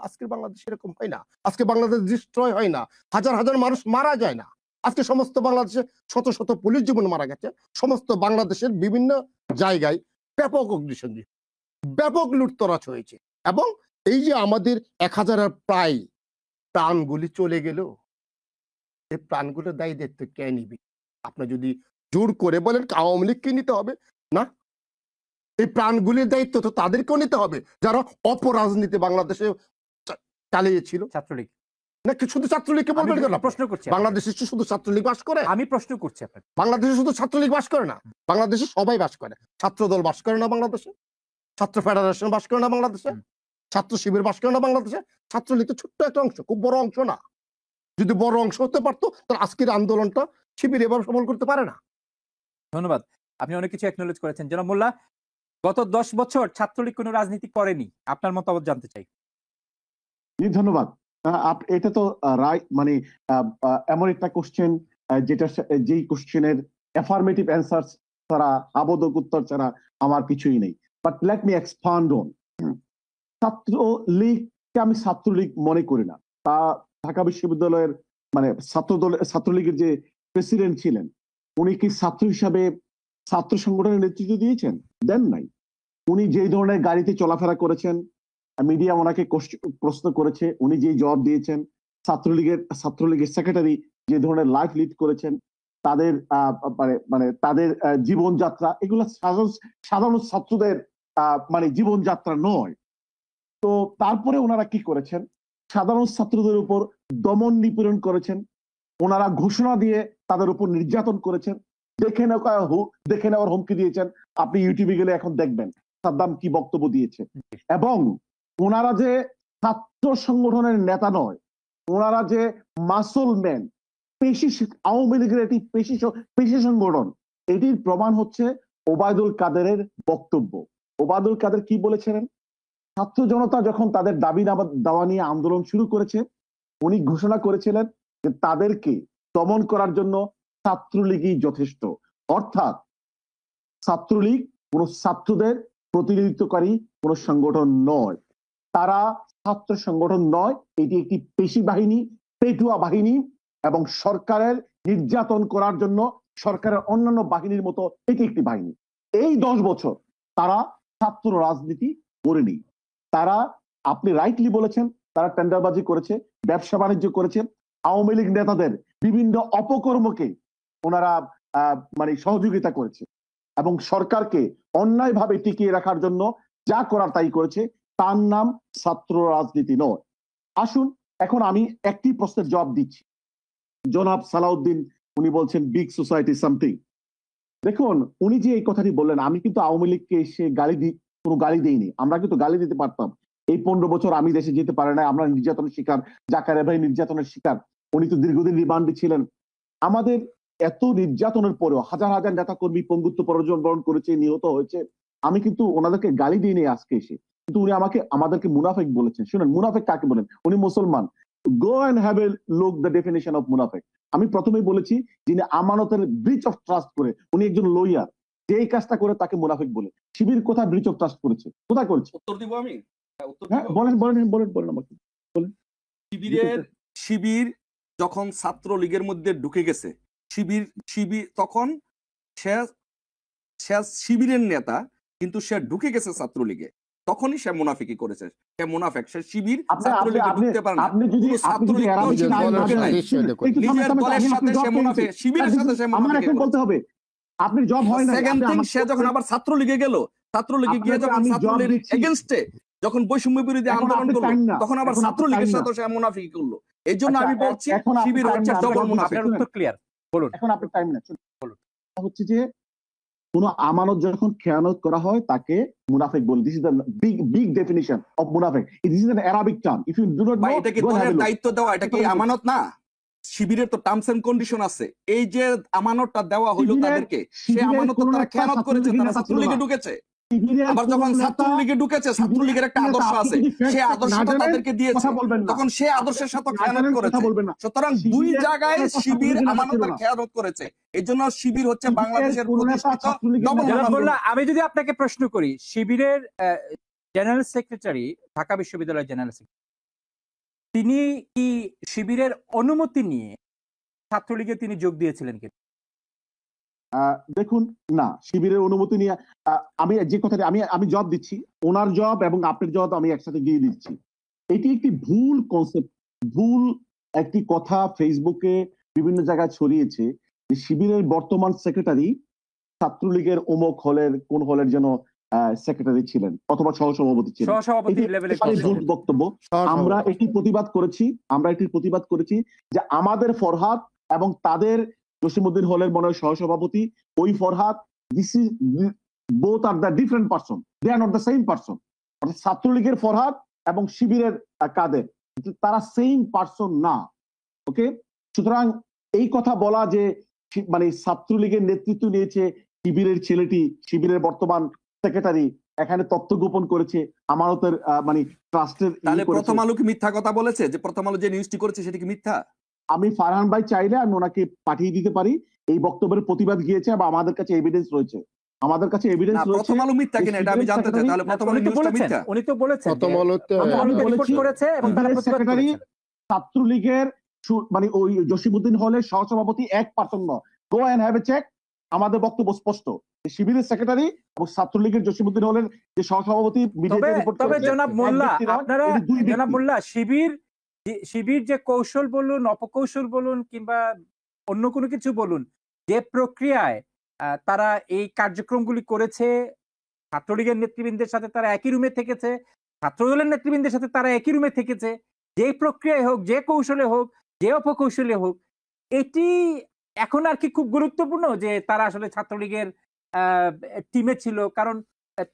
আজকের বাংলাদেশ এরকম হয় না। আজকে বাংলাদেশ ডিস্ট্রয় হয় না, হাজার হাজার মানুষ মারা যায় না। আজকে সমস্ত বাংলাদেশে শত শত পুলিশ জীবন মারা গেছে। সমস্ত বাংলাদেশের বিভিন্ন জায়গায় ব্যাপক অগ্নিসংযোগ, ব্যাপক লুটতরাজ হয়েছে, এবং এই যে আমাদের 1000-এর প্রায় প্রাণগুলি চলে গেল, এই প্রাণগুলোর দায়ী দায়িত্ব কে নিবে? আপনি যদি জোর করে বলেন আওয়ামী লীগকে নিতে হবে, না, এই প্রাণগুলির দায়িত্ব তো তাদেরকেও নিতে হবে যারা অপরাজনীতি বাংলাদেশে চালিয়েছিল। ছাত্রলীগ নাকি শুধু ছাত্রলীগকে বলবেন কেন? প্রশ্ন করছি। বাংলাদেশে শুধু ছাত্রলীগ বাস করে? আমি প্রশ্ন করছি আপনাকে। বাংলাদেশে শুধু ছাত্রলীগ বাস করে না, বাংলাদেশে সবাই বাস করে। ছাত্রদল বাস করে না বাংলাদেশে, ছাত্র ফেডারেশন বাস করে না বাংলাদেশে, ছাত্র শিবির বাস করে না বাংলাদেশে। ছাত্রলীগ তো ছোট্ট একটা অংশ, খুব বড় অংশ না। যদি বড় অংশ হতে পারতো, তাহলে আজকের আন্দোলনটা শিবির এবার সফল করতে পারে না। ধন্যবাদ। আপনি অনেক কিছু একনলেজ করেছেন। জনাব মোল্লা, গত 10 বছর ছাত্রলীগ কোনো রাজনীতি করেনি। আপনার মতামত জানতে চাই। জি ধন্যবাদ। এটা তো রাইট, মানে এমন একটা কোশ্চেন যেটা যেই কোশ্চেনের অ্যাফার্মেটিভ অ্যান্সার ছাড়া, আবোধক উত্তর ছাড়া আমার কিছুই নেই। But let me expand on. ছাত্রলীগকে আমি ছাত্রলীগ মনে করি না। তা ঢাকা বিশ্ববিদ্যালয়ের মানে ছাত্রলীগের যে প্রেসিডেন্ট ছিলেন, উনি কি ছাত্র হিসাবে ছাত্র সংগঠনের নেতৃত্ব দিয়েছেন? দেন নাই। উনি যেই ধরনের গাড়িতে চলাফেরা করেছেন, মিডিয়া ওনাকে প্রশ্ন করেছে, উনি যেই জবাব দিয়েছেন, ছাত্রলীগের সেক্রেটারি যে ধরনের লাইফ লিড করেছেন, তাদের মানে তাদের জীবনযাত্রা, এগুলো সাধারণ ছাত্রদের মানে জীবনযাত্রা নয়। তো তারপরে ওনারা কি করেছেন? সাধারণ ছাত্রদের উপর দমন নিপীড়ন করেছেন। ওনারা ঘোষণা দিয়ে তাদের উপর নির্যাতন করেছেন। দেখে নেওয়ার হুমকি দিয়েছেন। আপনি ইউটিউবে গেলে এখন দেখবেন সাদ্দাম কি বক্তব্য দিয়েছে। এবং ওনারা যে ছাত্র সংগঠনের নেতা নয়, ওনারা যে মাসল ম্যান, আওয়ামী লীগের এটি পেশি সংগঠন, এটির প্রমাণ হচ্ছে ওবায়দুল কাদেরের বক্তব্য। ওবায়দুল কাদের কি বলেছিলেন? ছাত্র জনতা যখন তাদের দাবি দাওয়া নিয়ে আন্দোলন শুরু করেছে, উনি ঘোষণা করেছিলেন যে তাদেরকে দমন করার জন্য ছাত্রলীগই যথেষ্ট। অর্থাৎ ছাত্রলীগ কোন ছাত্রদের প্রতিনিধিত্বকারী কোন সংগঠন নয়, তারা ছাত্র সংগঠন নয়, এটি একটি পেশি বাহিনী, পেটুয়া বাহিনী, এবং সরকারের নির্যাতন করার জন্য সরকারের অন্যান্য বাহিনীর মতো এটি একটি বাহিনী। এই 10 বছর তারা ছাত্র রাজনীতি করেনি। তারা, আপনি রাইটলি বলেছেন, তারা টেন্ডারবাজি করেছে, ব্যবসা বাণিজ্য করেছে, আওয়ামী লীগ নেতাদের বিভিন্ন অপকর্মকে ওনারা মানে সহযোগিতা করেছে, এবং সরকারকে অন্যায়ভাবে টিকিয়ে রাখার জন্য যা করার তাই করেছে। তার নাম ছাত্র রাজনীতি নয়। আসুন এখন আমি একটি প্রশ্নের জবাব দিচ্ছি। জনাব সালাউদ্দিন উনি বলছেন বিগ সোসাইটি সামথিং। দেখুন, উনি যে এই কথাটি বললেন, আমি কিন্তু আওয়ামী লীগকে এসে কোনো গালি দেইনি। আমরা কিন্তু গালি দিতে পারতাম। এই 15 বছর আমি দেশে যেতে পারি না, আমরা নির্যাতনের শিকার। জাকারিয়া ভাই নির্যাতনের শিকার, উনি তো দীর্ঘদিন রিমান্ডে ছিলেন। আমাদের এত নির্যাতনের পরেও হাজার হাজার নেতা কর্মী পঙ্গুত্ব বরণ করেছে, নিহত হয়েছে। আমি কিন্তু ওনাদেরকে গালি দিইনি আজকে এসে, কিন্তু উনি আমাদেরকে মুনাফেক বলেছেন। শুনেন, মুনাফেক কাকে বলেন? উনি মুসলমান। Go and have a look the definition of মুনাফেক। আমি প্রথমেই বলেছি, যিনি আমানতের ব্রিচ অফ ট্রাস্ট করে, উনি একজন লয়ার, যে এই কাজটা করে তাকে মুনাফেক বলে। শিবির কোথায় ব্রিচ অফ ট্রাস্ট করেছে? কোথায় করেছে? উত্তর দিব আমি। হ্যাঁ, বলেন আমাকে, বলেন। শিবির যখন ছাত্রলীগের মধ্যে ঢুকে গেছে, শিবির তখন সে শিবিরের নেতা, কিন্তু সে ঢুকে গেছে ছাত্রলীগে, তখনই সে মুনাফিকি করেছে। সে মুনাফেক, সে শিবির ছাত্রলীগে ঢুকতে পারে না। নিজের দলের সাথে সে মুনাফিক, শিবিরের সাথে সে মুনাফিকি বলতে হবে। আপনি জব হয় না। সেকেন্ড থিং, সে যখন আবার ছাত্রলীগে গেল, ছাত্রলীগে গিয়ে যখন ছাত্রলীগ এগেইনস্টে যখন বৈষম্য বিরোধী আন্দোলন করলো, তখন আবার ছাত্রলীগের সাথে সে মুনাফিকি করলো। এই জন্য আমি বলছি শিবির হচ্ছে ডবল মুনাফিক। উত্তর ক্লিয়ার, বলুন। এখন আপনি টাইম না, বলুন। হচ্ছে যে কোন আমানত যখন খেয়ানত করা হয় তাকে মুনাফিক বলে। This is the big definition of মুনাফিক। This is an Arabic term. If you do not know, এটা কি দলের দায়িত্ব দেওয়া? এটা কি আমানত না? শিবিরের তো টার্মস এন্ড কন্ডিশন আছে। এই যে আমানতটা দেওয়া হইলো তাদেরকে, সে আমানত তারা খেয়ানত করেছে, তারা ছাত্রলীগে ঢুকেছে। আবার যখন ছাত্রলীগে ঢুকেছে, ছাত্রলীগের একটা আদর্শ আছে, সে আদর্শটা তাদেরকে দিয়েছে, তখন সে আদর্শের সাথে খেয়ানত করেছে। সুতরাং দুই জায়গায় শিবির আমানতের খেয়ানত করেছে। এই জন্য শিবির হচ্ছে বাংলাদেশের প্রতিষ্ঠিত ডবল মুনাফিক। আমি যদি আপনাকে প্রশ্ন করি, শিবিরের জেনারেল সেক্রেটারি, ঢাকা বিশ্ববিদ্যালয়ের জেনারেল সেক্রেটারি, তিনি কি শিবিরের অনুমতি নিয়ে ছাত্রলীগে তিনি যোগ দিয়েছিলেন কি? দেখুন, না, শিবিরের অনুমতি নিয়ে আমি যে কথাটি আমি জবাব দিচ্ছি, ওনার জবাব এবং আপনার জবাব আমি একসাথে দিয়ে দিচ্ছি। এটি একটি ভুল কনসেপ্ট, ভুল একটি কথা ফেসবুকে বিভিন্ন জায়গায় ছড়িয়েছে যে শিবিরের বর্তমান সেক্রেটারি ছাত্রলীগের অমুক হলের কোন হলের যেন সেক্রেটারি ছিলেন অথবা সহসভাপতি ছিলেন। ভুল বক্তব্য। আমরা এটি প্রতিবাদ করেছি যে আমাদের ফরহাদ এবং তাদের জসিমউদ্দিন হলের মনে হয় সহসভাপতি, ওই Farhad, both are the different person, they are not the same person. অর্থাৎ ছাত্রলীগের ফরহাদ এবং শিবিরের কাদের, তারা সেম পারসন না। ওকে, সুতরাং এই কথা বলা যে মানে ছাত্রলীগের নেতৃত্ব নিয়েছে শিবিরের ছেলেটি, শিবিরের বর্তমান সেক্রেটারি, এখানে তথ্য গোপন করেছে, আমানতের মানে ট্রাস্টের তাহলে প্রথম আলো কি মিথ্যা কথা বলেছে? যে প্রথম আলো যে নিউজটি করেছে সেটা কি মিথ্যা? আমি ফারহান ভাই চাইলে আমি ওনাকে পাঠিয়ে দিতে পারি, এই বক্তব্যের প্রতিবাদ গিয়েছে বা আমাদের কাছে এভিডেন্স রয়েছে, আমাদের কাছে না, এভিডেন্স রয়েছে। প্রথম আলো মিথ্যা কিনা এটা আমি জানতে চাই। তাহলে প্রথম আলো উনি তো নিউজটা বলেছেন, মিথ্যা? উনি তো বলেছেন প্রথম যে আলোতে আমি আলোকে রিপোর্ট বলেছি করেছে এবং তারা শিবিরের প্রতিবাদ সেক্রেটারি করেছেন। ছাত্রলীগের মানে ওই জসিমউদ্দিন হলের সহসভাপতি 1% নয়। Go and have a check. আমাদের বক্তব্য স্পষ্ট, শিবিরের সেক্রেটারি এবং ছাত্রলীগের জসিমউদ্দিন হলের যে সহসভাপতি তবে মিডিয়াতে রিপোর্ট তবে করেছে, জনাব এক মোল্লা, ব্যক্তি নয়, আপনারা এটি দুই জনাব ব্যক্তি। মোল্লা, শিবির যে কৌশল বলুন, অপকৌশল বলুন কিংবা অন্য কোনো কিছু বলুন, যে প্রক্রিয়ায় তারা এই কার্যক্রমগুলি করেছে, ছাত্রলীগের নেতৃবৃন্দের সাথে তারা একই রুমে থেকেছে, ছাত্রদলের নেতৃবৃন্দের সাথে তারা একই রুমে থেকেছে, যে প্রক্রিয়ায় হোক, যে কৌশলে হোক, যে অপকৌশলে হোক, এটি এখন আর কি খুব গুরুত্বপূর্ণ যে তারা আসলে ছাত্রলীগের টিমে ছিল? কারণ আহ,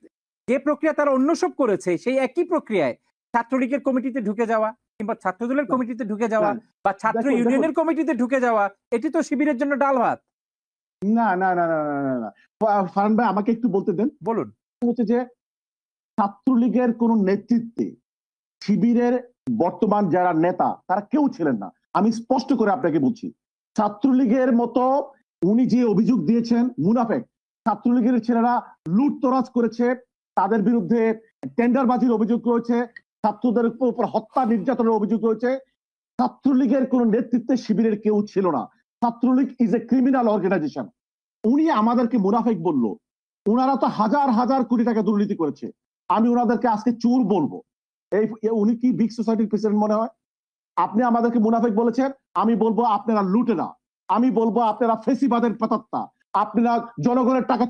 যে প্রক্রিয়া তারা অন্য সব করেছে, সেই একই প্রক্রিয়ায় ছাত্রলীগের কমিটিতে ঢুকে যাওয়া কিংবা ছাত্রদলের কমিটিতে ঢুকে যাওয়া না, বা ছাত্র দেখুন, ইউনিয়নের কমিটিতে ঢুকে যাওয়া, এটি তো শিবিরের জন্য ডাল ভাত। না না না না না না না। ফারহান ভাই আমাকে একটু বলতে দেন। বলুন। হচ্ছে যে ছাত্রলীগের কোন নেতৃত্বে শিবিরের বর্তমান যারা নেতা তারা কেউ ছিলেন না। আমি স্পষ্ট করে আপনাকে বলছি, ছাত্রলীগের মতো উনি যে অভিযোগ দিয়েছেন মুনাফেক, ছাত্রলীগের ছেলেরা লুটতরাজ করেছে, তাদের বিরুদ্ধে টেন্ডারবাজির অভিযোগ রয়েছে, ছাত্রদের উপর হত্যা নির্যাতনের অভিযোগ রয়েছে। ছাত্রলীগের কোন নেতৃত্বে শিবিরের কেউ ছিল না। Chhatra League is a criminal organization. উনি আমাদেরকে মুনাফেক বললো, ওনারা তো হাজার হাজার কোটি টাকা দুর্নীতি করেছে। আমি ওনাদেরকে আজকে চোর বলবো? এই উনি কি বিগ সোসাইটির প্রেসিডেন্ট মনে হয়? আপনি আমাদেরকে মুনাফেক বলেছেন, আমি বলবো আপনারা লুটেরা, আমি বলবো আপনারা ফেসিবাদের প্রেতাত্মা, আপনারা জনগণের টাকা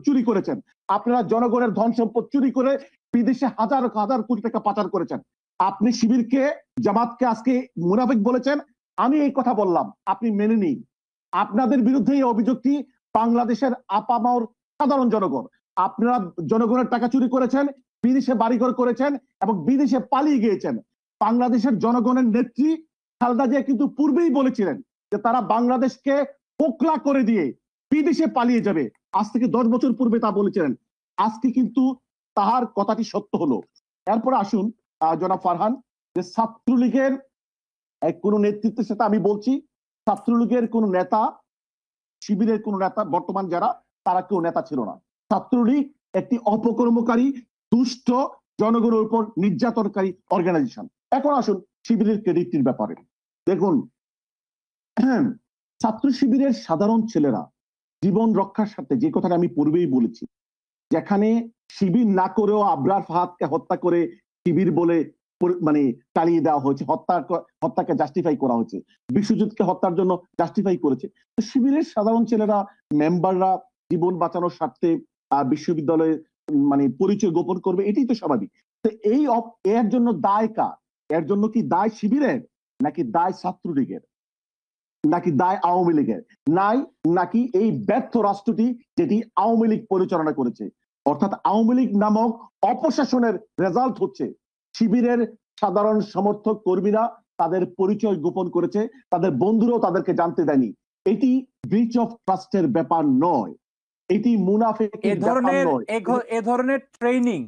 চুরি করেছেন, আপনারা জনগণের ধন সম্পদ চুরি করে বিদেশে হাজার হাজার কোটি টাকা পাচার করেছেন। আপনি শিবিরকে, জামাতকে আজকে মুনাফেক বলেছেন, আমি এই কথা বললাম, আপনি মেনে নিন। আপনাদের বিরুদ্ধে এই অভিযোগটি বাংলাদেশের আপামর সাধারণ জনগণ, আপনারা জনগণের টাকা চুরি করেছেন, বিদেশে বাড়িঘর করেছেন এবং বিদেশে পালিয়ে গিয়েছেন। বাংলাদেশের জনগণের নেত্রী খালেদা জিয়া কিন্তু পূর্বেই বলেছিলেন যে তারা বাংলাদেশকে পোকলা করে দিয়ে বিদেশে পালিয়ে যাবে। আজ থেকে 10 বছর পূর্বে তা বলেছিলেন। আজকে কিন্তু তাহার কথাটি সত্য হলো। এরপর আসুন জনাব ফারহান, যে ছাত্রলীগের কোন নেতৃত্বের সাথে আমি বলছি, ছাত্রলীগের কোন নেতা, শিবিরের কোন নেতা বর্তমান যারা, তারা কেউ নেতা ছিল না। ছাত্রলীগ একটি অপকর্মকারী, দুষ্ট, জনগণের উপর নির্যাতনকারী অর্গানাইজেশন। এখন আসুন শিবিরের ক্রেডিটটির ব্যাপারে। দেখুন, ছাত্র শিবিরের সাধারণ ছেলেরা জীবন রক্ষার সাথে, যে কথাটা আমি পূর্বেই বলেছি, যেখানে শিবির না করেও আবরার ফাহাদকে হত্যা করে শিবির বলে মানে চালিয়ে দেওয়া হয়েছে, হত্যাকে জাস্টিফাই করা হয়েছে, বিশ্বজিৎকে হত্যার জন্য জাস্টিফাই করেছে। তো শিবিরের সাধারণ ছেলেরা, মেম্বাররা জীবন বাঁচানোর স্বার্থে বিশ্ববিদ্যালয়ে মানে পরিচয় গোপন করবে, এটাই তো স্বাভাবিক। তো এর জন্য দায় কার? এর জন্য কি দায় শিবিরের, নাকি দায় ছাত্রলীগের, নাকি দায় আওয়ামী লীগের? নাই, নাকি এই ব্যর্থ রাষ্ট্রটি যেটি আওয়ামী লীগ পরিচালনা করেছে? অর্থাৎ আওয়ামী লীগ নামক অপশাসনের রেজাল্ট হচ্ছে শিবিরের সাধারণ সমর্থক কর্মীরা তাদের পরিচয় গোপন করেছে, তাদের বন্ধুরাও তাদেরকে জানতে দেয়নি। এটি ব্রিচ অফ ট্রাস্টের ব্যাপার নয়, এটি মুনাফিকের ব্যাপার নয়। এ ধরনের ট্রেনিং,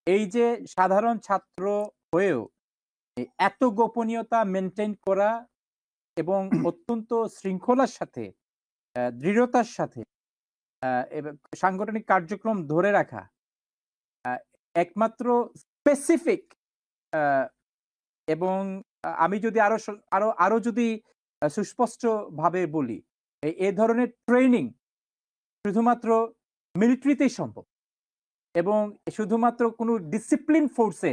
এই যে সাধারণ ছাত্র হয়েও এত গোপনীয়তা মেনটেন করা এবং অত্যন্ত শৃঙ্খলার সাথে, দৃঢ়তার সাথে সাংগঠনিক কার্যক্রম ধরে রাখা, একমাত্র স্পেসিফিক এবং আমি যদি আরো যদি সুস্পষ্ট ভাবে বলি, এ ধরনের ট্রেনিং শুধুমাত্র মিলিটারিতেই সম্ভব এবং শুধুমাত্র কোনো ডিসিপ্লিন ফোর্সে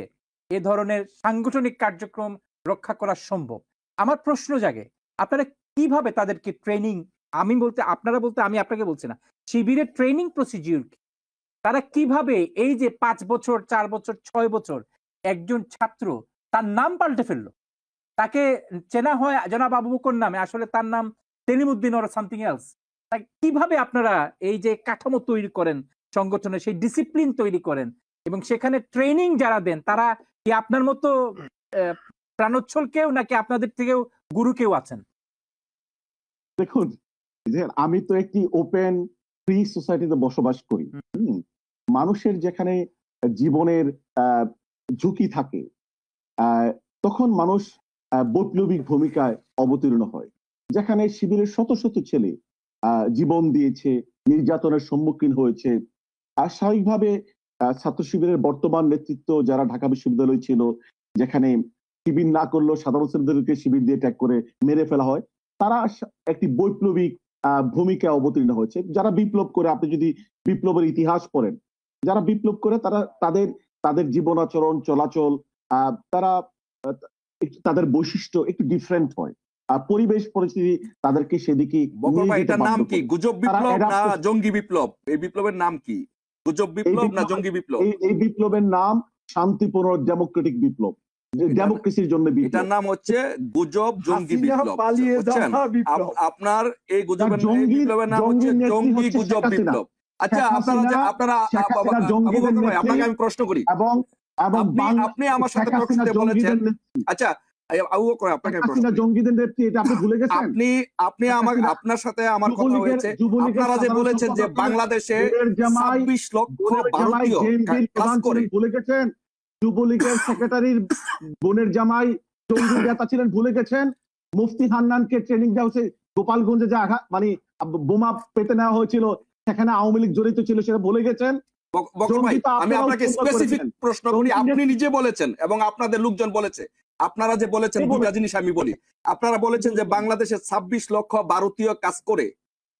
এ ধরনের সাংগঠনিক কার্যক্রম রক্ষা করা সম্ভব। আমার প্রশ্ন জাগে, আপনারা কিভাবে তাদেরকে ট্রেনিং, আপনারা বলতে আমি আপনাকে বলছি না, শিবিরের ট্রেনিং প্রসিডিউর, তারা কিভাবে এই যে 5 বছর, 4 বছর, 6 বছর একজন ছাত্র তার নাম পাল্টে ফেললো, তাকে চেনা হয় জনাব আবু বকর নামে, আসলে তার নাম সেলিমউদ্দিন অর সামথিং এলস। কিভাবে আপনারা এই যে কাঠামো তৈরি করেন, সংগঠনের সেই ডিসিপ্লিন তৈরি করেন এবং সেখানে ট্রেনিং যারা দেন তারা কি আপনার মতো প্রাণোচ্ছল কেউ, নাকি আপনাদের থেকেও গুরু কেউ আছেন? দেখুন, যে আমি তো একটি ওপেন ফ্রি সোসাইটিতে বসবাস করি। হুম। মানুষের যেখানে জীবনের ঝুঁকি থাকে, আহ, তখন মানুষ বৈপ্লবিক ভূমিকায় অবতীর্ণ হয়। যেখানে শিবিরের শত শত ছেলে জীবন দিয়েছে, নির্যাতনের সম্মুখীন হয়েছে। আর স্বাভাবিকভাবে ছাত্র শিবিরের বর্তমান নেতৃত্ব যারা ঢাকা বিশ্ববিদ্যালয় ছিল, যেখানে শিবির না করলেও সাধারণ শ্রেণীদেরকে শিবির দিয়ে ট্যাগ করে মেরে ফেলা হয়, তারা একটি বৈপ্লবিক ভূমিকায় অবতীর্ণ হয়েছে। যারা বিপ্লব করে, আপনি যদি বিপ্লবের ইতিহাস পড়েন, যারা বিপ্লব করে তারা তাদের তাদের জীবন আচরণ, চলাচল, তারা তাদের বৈশিষ্ট্য একটু ডিফারেন্ট হয়। পরিবেশ পরিস্থিতি তাদেরকে সেদিকে বকর নিয়ে ভাই, যেতে এটার নাম বাধ্য কি? করে। গুজব তারা বিপ্লব না adapt- জঙ্গি বিপ্লব? এই বিপ্লবের নাম কি? গুজব বিপ্লব না জঙ্গি বিপ্লব? এই বিপ্লবের নাম শান্তিপূর্ণ ডেমোক্রেটিক বিপ্লব, ডেমোক্রেসির জন্য এটার বিপ্লব। নাম হচ্ছে গুজব জঙ্গি হাসিনা বিপ্লব, পালিয়ে বুঝছেন? যাওয়া বিপ্লব। আপনার এই গুজবের এই জঙ্গির বিপ্লবের নাম হচ্ছে জঙ্গির নেত্রী জঙ্গি হচ্ছে গুজব শেখ হাসিনা। বিপ্লব। আচ্ছা, শেখ আপনারা যে হাসিনা আপনারা শেখ হাসিনা আবু জঙ্গিদের বকর ভাই, নেত্রী, আপনাকে আমি প্রশ্ন করি। এবং এবং আপনি আমার সাথে শেখ হাসিনা টকশোতে বলেছেন, জঙ্গিদের নেত্রী। আচ্ছা আবু বকর ভাই, আপনাকে শেখ আমি প্রশ্ন হাসিনা করি। জঙ্গিদের নেত্রী, এটা আপনি ভুলে গেছেন? আপনি আপনি শেখ আমার হাসিনা আপনার সাথে আমার কথা হয়েছে। যুবলীগের আপনারা যে সাধারণ বলেছেন যে সম্পাদক, বাংলাদেশে বোনের জামাই 26 লক্ষ বোনের জামাই ভারতীয় জেএমবির কাজ প্রধান করে। ছিলেন, ভুলে গেছেন? যুবলীগের সেক্রেটারির বোনের জামাই জঙ্গি নেতা ছিলেন, ভুলে গেছেন? মুফতি হান্নানকে ট্রেনিং দেওয়া হয়েছে, গোপালগঞ্জে যে আঘাত মানে বোমা পেতে নেওয়া হয়েছিল, সেখানে আওয়ামী লীগ জড়িত ছিল, সেটা ভুলে গেছেন? বকর ভাই, জঙ্গি তো আমি আপনারাও আপনাকে উৎসর্গ স্পেসিফিক করেছেন। প্রশ্ন করি। জঙ্গি আপনি নিজে বলেছেন এবং আপনাদের লোকজন বলেছে, আপনারা যে বলেছেন কে দুটা বলেছে? জিনিস আমি বলি। আপনারা বলেছেন যে বাংলাদেশে 26 লক্ষ ভারতীয় কাজ করে।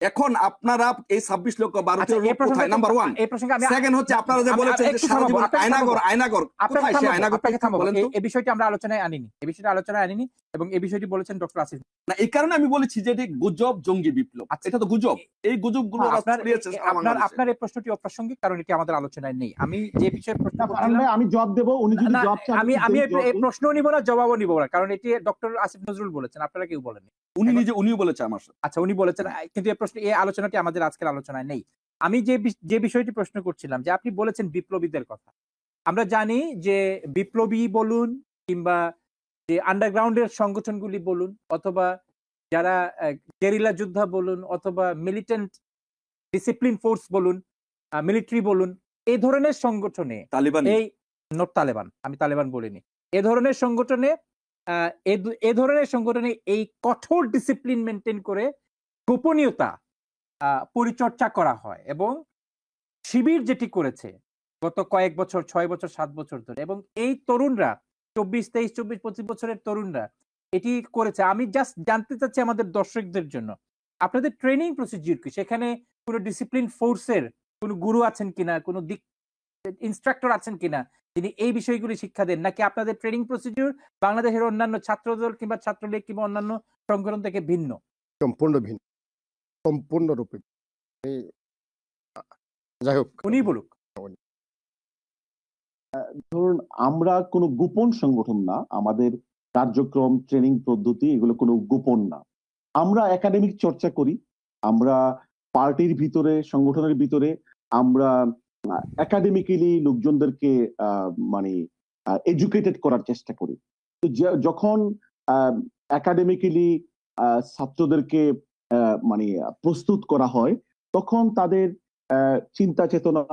এখন আপনারা এই 26 লক্ষ আচ্ছা, ভারতীয় এই প্রসঙ্গে কোথায়? Number one. এই প্রসঙ্গে আমি সেকেন্ড হচ্ছে, আপনারা যে আমি বলেছেন যে একটু সারা থামাবো, জীবন আপনাকে আয়নাগর থামাবো। আয়নাগর আপনাকে কোথায়? সে থামাবো, আয়নাগর আপনাকে থামাবো। বলেন তো। এই বিষয়টি আমরা আলোচনায় আনিনি, এই বিষয়টি আলোচনায় আনিনি, এবং এই বিষয়টি বলেছেন ডক্টর আসিফ। না, এই কারণে আমি বলেছি যে এটি গুজব জঙ্গি বিপ্লব। আচ্ছা, এটা তো গুজব। এই গুজবগুলো হ্যাঁ, আপনার ছড়িয়েছে সারা আপনার বাংলাদেশে। আপনার এই প্রশ্নটি অপ্রাসঙ্গিক, কারণ এটি আমাদের আলোচনায় নেই। আমি যে বিষয়ে প্রশ্ন না, ফারহান করছিলাম, ভাই, আমি জবাব দেবো, উনি যদি না, জবাব চান আমি please আমি দেন, জবাব এই দিন। প্রশ্নও নিব না, জবাবও নিব না, কারণ এটি ডক্টর আসিফ নজরুল বলেছেন, আপনারা কেউ বলেন। উনিও বলেছে আমার সাথে। আচ্ছা, উনি বলেছেন, কিন্তু এই আলোচনাটি আমাদের আজকের আলোচনায় নেই। আমি যে বিষয়টি প্রশ্ন করছিলাম, যে আপনি বলেছেন বিপ্লবীদের কথা। আমরা জানি যে বিপ্লবী বলুন, কিংবা যে আন্ডারগ্রাউন্ডের সংগঠনগুলি বলুন, অথবা যারা গেরিলা যোদ্ধা বলুন, অথবা মিলিটেন্ট ডিসিপ্লিন ফোর্স বলুন, মিলিটারি বলুন, এই ধরনের সংগঠনে তালিবান। এই নোট তালেবান, আমি তালেবান বলিনি, এ ধরনের সংগঠনে এ ধরনের সংগঠনে এই কঠোর ডিসিপ্লিন মেনটেন করে গোপনীয়তা পরিচর্চা করা হয়। এবং শিবির যেটি করেছে গত কয়েক বছর, 6 বছর 7 বছর ধরে, এবং এই তরুণরা 24, 23, 24, 25 বছরের তরুণরা এটি করেছে। আমি জাস্ট জানতে চাচ্ছি আমাদের দর্শকদের জন্য, আপনাদের ট্রেনিং প্রসিডিউর কি? সেখানে কোনো ডিসিপ্লিন ফোর্সের কোনো গুরু আছেন কিনা, কোনো ইনস্ট্রাক্টর আছেন কিনা যিনি এই বিষয়গুলি শিক্ষা দেন, নাকি আপনাদের ট্রেনিং প্রসিডিউর বাংলাদেশের অন্যান্য ছাত্রদল কিংবা ছাত্রলীগ কিংবা অন্যান্য সংগঠন থেকে ভিন্ন? সম্পূর্ণ ভিন্ন, সম্পূর্ণরূপে। যাই হোক, উনি বলুক। ধরুন, আমরা কোনো গোপন সংগঠন না, আমাদের কার্যক্রম, ট্রেনিং পদ্ধতি এগুলো কোনো গোপন না। আমরা একাডেমিক চর্চা করি, আমরা পার্টির ভিতরে, সংগঠনের ভিতরে আমরা একাডেমিক্যালি লোকজনদেরকে মানে এডুকেটেড করার চেষ্টা করি। তো যখন একাডেমিক্যালি ছাত্রদেরকে মানে প্রস্তুত করা হয়, তখন তাদের চিন্তা চেতনা,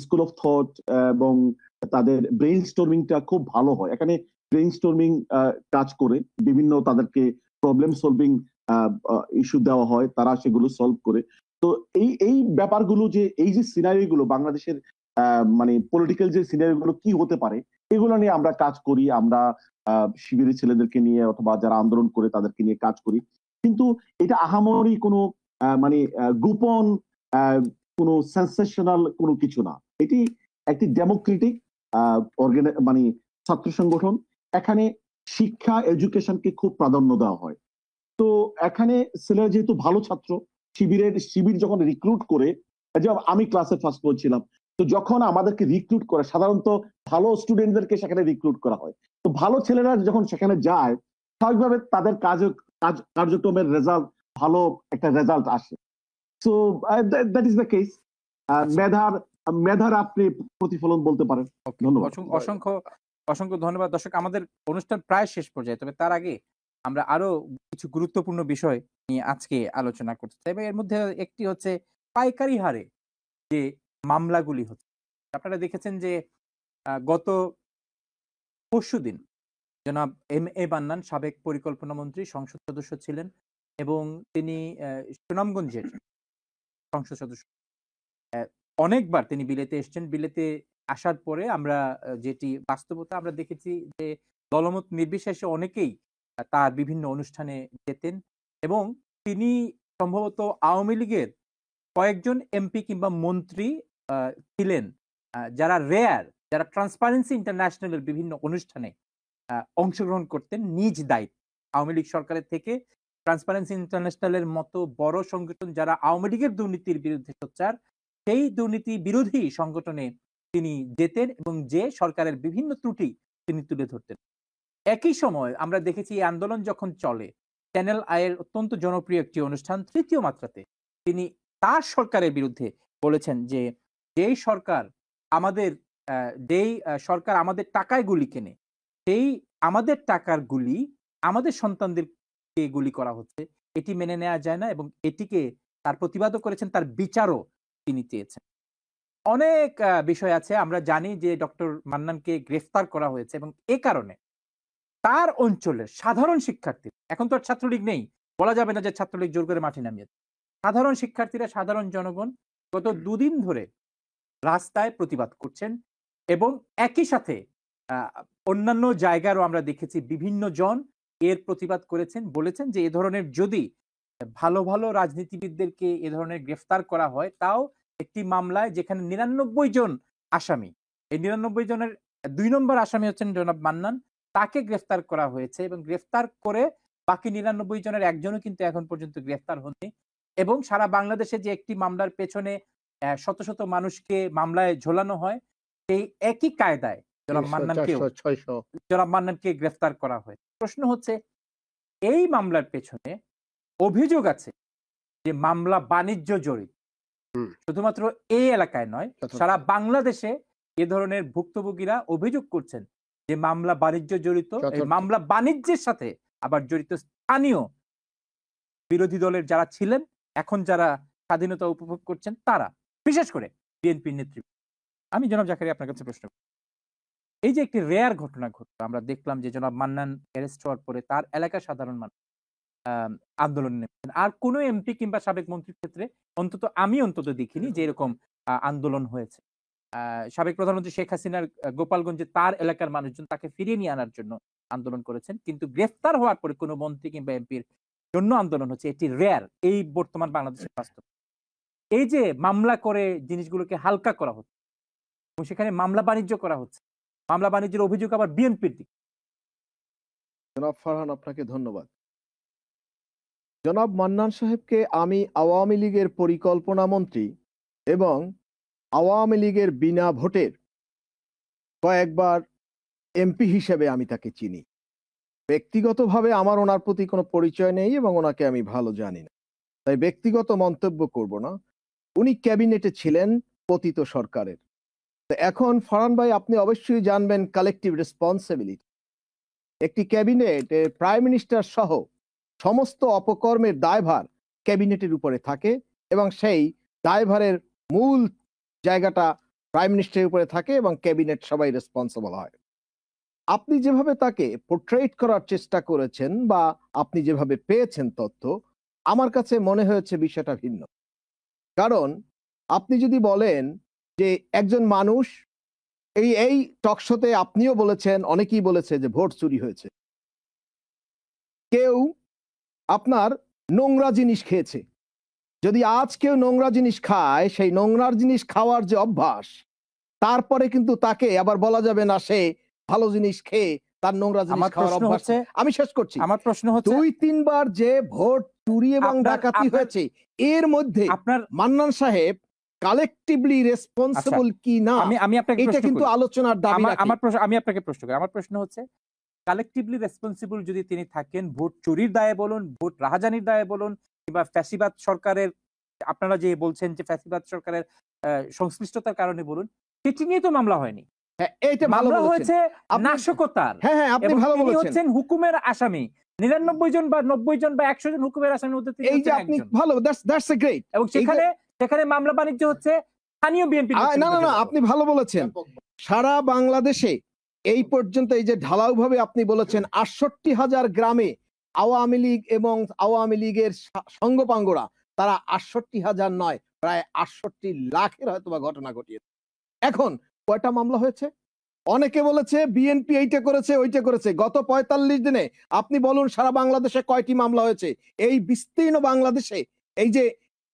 স্কুল অফ থট এবং তাদের ব্রেইন স্টর্মিংটা খুব ভালো হয়। এখানে ব্রেইন স্টর্মিং কাজ করে বিভিন্ন তাদেরকে প্রবলেম সলভিং ইস্যু দেওয়া হয়, তারা সেগুলো সলভ করে। তো এই ব্যাপারগুলো, যে এই যে সিনারি গুলো বাংলাদেশের মানে পলিটিক্যাল যে সিনারি গুলো কি হতে পারে, এগুলো নিয়ে আমরা কাজ করি। আমরা শিবিরের ছেলেদেরকে নিয়ে অথবা যারা আন্দোলন করে তাদেরকে নিয়ে কাজ করি। কিন্তু এটা আহামরি কোনো মানে গোপন কোনো সেন্সেশনাল কোনো কিছু না। এটি একটি ডেমোক্রেটিক মানে ছাত্র সংগঠন। এখানে শিক্ষা, এডুকেশনকে খুব প্রাধান্য দেওয়া হয়। তো এখানে ছেলেরা যেহেতু ভালো ছাত্র, শিবির যখন রিক্রুট করে, যেমন আমি ক্লাসে ফার্স্ট করছিলাম, তো যখন আমাদেরকে রিক্রুট করে সাধারণত ভালো স্টুডেন্টদেরকে সেখানে রিক্রুট করা হয়। তো ভালো ছেলেরা যখন সেখানে যায়, স্বাভাবিকভাবে তাদের কার্যক্রমের রেজাল্ট, ভালো একটা রেজাল্ট আসে। So that is the case. মেধার আপনি প্রতিফলন বলতে পারেন। ধন্যবাদ। অসংখ্য ধন্যবাদ। দর্শক, আমাদের অনুষ্ঠান প্রায় শেষ পর্যায়ে, তবে তার আগে আমরা আরো কিছু গুরুত্বপূর্ণ বিষয় নিয়ে নিয়ে আজকে আলোচনা করতে চাই এবং এর মধ্যে একটি হচ্ছে পাইকারি হারে যে মামলাগুলি হচ্ছে। আপনারা দেখেছেন যে গত পরশুদিন জনাব এম এ মান্নান সাবেক পরিকল্পনা মন্ত্রী সংসদ সদস্য ছিলেন এবং তিনি সুনামগঞ্জের সংসদ সদস্য। অনেকবার তিনি বিলেতে এসেছেন। বিলেতে আসার পরে আমরা যেটি বাস্তবতা আমরা দেখেছি যে দলমত নির্বিশেষে অনেকেই তার বিভিন্ন অনুষ্ঠানে যেতেন এবং তিনি সম্ভবত আওয়ামী লীগের কয়েকজন এমপি কিংবা মন্ত্রী ছিলেন যারা রেয়ার, যারা ট্রান্সপারেন্সি ইন্টারন্যাশনালের বিভিন্ন অনুষ্ঠানে অংশগ্রহণ করতেন নিজ দায়িত্বে। আওয়ামী লীগ সরকারের থেকে ট্রান্সপারেন্সি ইন্টারন্যাশনালের মতো বড় সংগঠন যারা আওয়ামী লীগের দুর্নীতির বিরুদ্ধে সোচ্চার, সেই দুর্নীতি বিরোধী সংগঠনে তিনি যেতেন এবং যে সরকারের বিভিন্ন ত্রুটি তিনি তুলে ধরতেন। একই সময় আমরা দেখেছি এই আন্দোলন যখন চলে, চ্যানেল আইয়ের অত্যন্ত জনপ্রিয় একটি অনুষ্ঠান তৃতীয় মাত্রাতে তিনি তার সরকারের বিরুদ্ধে বলেছেন যে যেই সরকার আমাদের সরকার আমাদের টাকায় গুলি কেনে, সেই আমাদের টাকার গুলি আমাদের সন্তানদেরকে গুলি করা হচ্ছে, এটি মেনে নেওয়া যায় না এবং এটিকে তার প্রতিবাদও করেছেন, তার বিচারও তিনি চেয়েছেন। অনেক বিষয় আছে। আমরা জানি যে ডক্টর মান্নানকে গ্রেফতার করা হয়েছে এবং এ কারণে তার অঞ্চলের সাধারণ শিক্ষার্থী, এখন তো আর ছাত্রলীগ নেই, বলা যাবে না যে ছাত্রলীগ জোর করে মাঠে নামিয়েছে। সাধারণ শিক্ষার্থীরা, সাধারণ জনগণ গত দুদিন ধরে রাস্তায় প্রতিবাদ করছেন এবং একই সাথে অন্যান্য জায়গারও আমরা দেখেছি বিভিন্ন জন এর প্রতিবাদ করেছেন, বলেছেন যে এ ধরনের যদি ভালো ভালো রাজনীতিবিদদেরকে এ ধরনের গ্রেফতার করা হয়, তাও একটি মামলায় যেখানে ৯৯ জন আসামি, এই ৯৯ জনের ২ নম্বর আসামি হচ্ছেন জনাব মান্নান, তাকে গ্রেফতার করা হয়েছে এবং গ্রেফতার করে বাকি ৯৯ জনের একজনও কিন্তু এখন পর্যন্ত গ্রেফতার হননি এবং সারা বাংলাদেশে যে একটি মামলার পেছনে শত শত মানুষকে মামলায় ঝোলানো হয়, সেই একই কায়দায় জনাব মান্নানকে গ্রেফতার করা হয়। প্রশ্ন হচ্ছে এই মামলার পেছনে অভিযোগ আছে যে মামলা বাণিজ্য জড়িত, শুধুমাত্র এই এলাকায় নয়, সারা বাংলাদেশে এ ধরনের ভুক্তভোগীরা অভিযোগ করছেন যে মামলা বাণিজ্য জড়িত, এই মামলা বাণিজ্যের সাথে আবার জড়িত স্থানীয় বিরোধী দলের যারা ছিলেন, এখন যারা স্বাধীনতা উপভোগ করছেন তারা, বিশেষ করে বিএনপির নেতৃত্ব। আমি জনাব জাকারিয়া আপনার কাছে প্রশ্ন, এই যে একটি রেয়ার ঘটনা ঘটলো, আমরা দেখলাম যে জনাব মান্নান অ্যারেস্ট হওয়ার পরে তার এলাকার সাধারণ মানুষ আন্দোলনে নেমেছেন। আর কোন এমপি কিংবা সাবেক মন্ত্রীর ক্ষেত্রে আমি অন্তত দেখিনি যে এরকম আন্দোলন হয়েছে। সাবেক প্রধানমন্ত্রী শেখ হাসিনার গোপালগঞ্জে তার এলাকার মানুষজন তাকে ফিরিয়ে নিয়ে আনার জন্য আন্দোলন করেছেন, কিন্তু গ্রেফতার হওয়ার পরে কোনো মন্ত্রী কিংবা এমপির জন্য আন্দোলন হচ্ছে, এটি রেয়ার এই বর্তমান বাংলাদেশের বাস্তব। এই যে মামলা করে জিনিসগুলোকে হালকা করা হচ্ছে এবং সেখানে মামলা বাণিজ্য করা হচ্ছে, মামলা বাণিজ্যের অভিযোগ আবার বিএনপির দিকে। জনাব ফারহান, আপনাকে ধন্যবাদ। জনাব মান্নান সাহেবকে আমি আওয়ামী লীগের পরিকল্পনা মন্ত্রী এবং আওয়ামী লীগের বিনা ভোটের কয়েকবার এমপি হিসেবে আমি তাকে চিনি। ব্যক্তিগতভাবে আমার ওনার প্রতি কোনো পরিচয় নেই এবং ওনাকে আমি ভালো জানি না, তাই ব্যক্তিগত মন্তব্য করব না। উনি ক্যাবিনেটে ছিলেন পতিত সরকারের। তো এখন ফারহান ভাই, আপনি অবশ্যই জানবেন কালেকটিভ রেসপন্সিবিলিটি। একটি ক্যাবিনেটে প্রাইম মিনিস্টার সহ সমস্ত অপকর্মের দায়ভার ক্যাবিনেটের উপরে থাকে এবং সেই দায়ভারের মূল জায়গাটা প্রাইম মিনিস্টারের উপরে থাকে এবং ক্যাবিনেট সবাই রেসপন্সিবল হয়। আপনি যেভাবে তাকে পোর্ট্রেট করার চেষ্টা করেছেন বা আপনি যেভাবে পেয়েছেন তথ্য, আমার কাছে মনে হয়েছে বিষয়টা ভিন্ন। কারণ আপনি যদি বলেন যে একজন মানুষ, এই টকশোতে আপনিও বলেছেন, অনেকেই বলেছে যে ভোট চুরি হয়েছে, কেউ আপনার নোংরা জিনিস খেয়েছে। যদি আজ কেউ নোংরা জিনিস খায়, সেই নোংরা জিনিস খাওয়ার যে অভ্যাস, তারপরে কিন্তু তাকে আবার বলা যাবে না সে ভালো জিনিস খেয়ে তার নোংরা জিনিস খাওয়ার অভ্যাস। আমি শেষ করছি। আমার প্রশ্ন হচ্ছে ২-৩ বার যে ভোট চুরি এবং ডাকাতি হয়েছে, এর মধ্যে আপনার মান্নান সাহেব কালেকটিভলি রেসপন্সিবল কি না, এটা কিন্তু আলোচনার দাবি রাখে। আমি আপনাকে প্রশ্ন করি, আমার প্রশ্ন হচ্ছে কালেকটিভলি রেসপন্সিবল যদি তিনি থাকেন, ভোট চুরির দায়ে বলুন, ভোট রাহাজানির দায়ে বলুন, কিংবা ফ্যাসিবাদ সরকারের, আপনারা যে বলছেন যে ফ্যাসিবাদ সরকারের সংশ্লিষ্টতার কারণে বলুন, সেটি নিয়ে তো মামলা হয়নি। মামলা হয়েছে নাশকতার। আপনি ভালো বলেছেন। হচ্ছেন হুকুমের আসামি, 99 জন বা 90 জন বা 100 জন হুকুমের আসামির মধ্যে তিনি এই যে হচ্ছেন আপনি একজন। ভালো, দ্যাটস এ গ্রেট। এবং সেখানে সেখানে মামলা বাণিজ্য হচ্ছে স্থানীয় বিএনপি। না না না, আপনি ভালো বলেছেন। সারা বাংলাদেশে এই পর্যন্ত এই যে ঢালাও ভাবে আপনি বলেছেন 68,000 গ্রামে আওয়ামী লীগ এবং আওয়ামী লীগের সঙ্গপাঙ্গরা তারা 68,000 নয়, প্রায় 68 লাখের হয়তো বা ঘটনা ঘটিয়েছে। এখন কয়টা মামলা হয়েছে? অনেকে বলেছে বিএনপি এইটা করেছে ওইটা করেছে। গত 45 দিনে আপনি বলুন সারা বাংলাদেশে কয়টি মামলা হয়েছে? এই বিস্তীর্ণ বাংলাদেশে, এই যে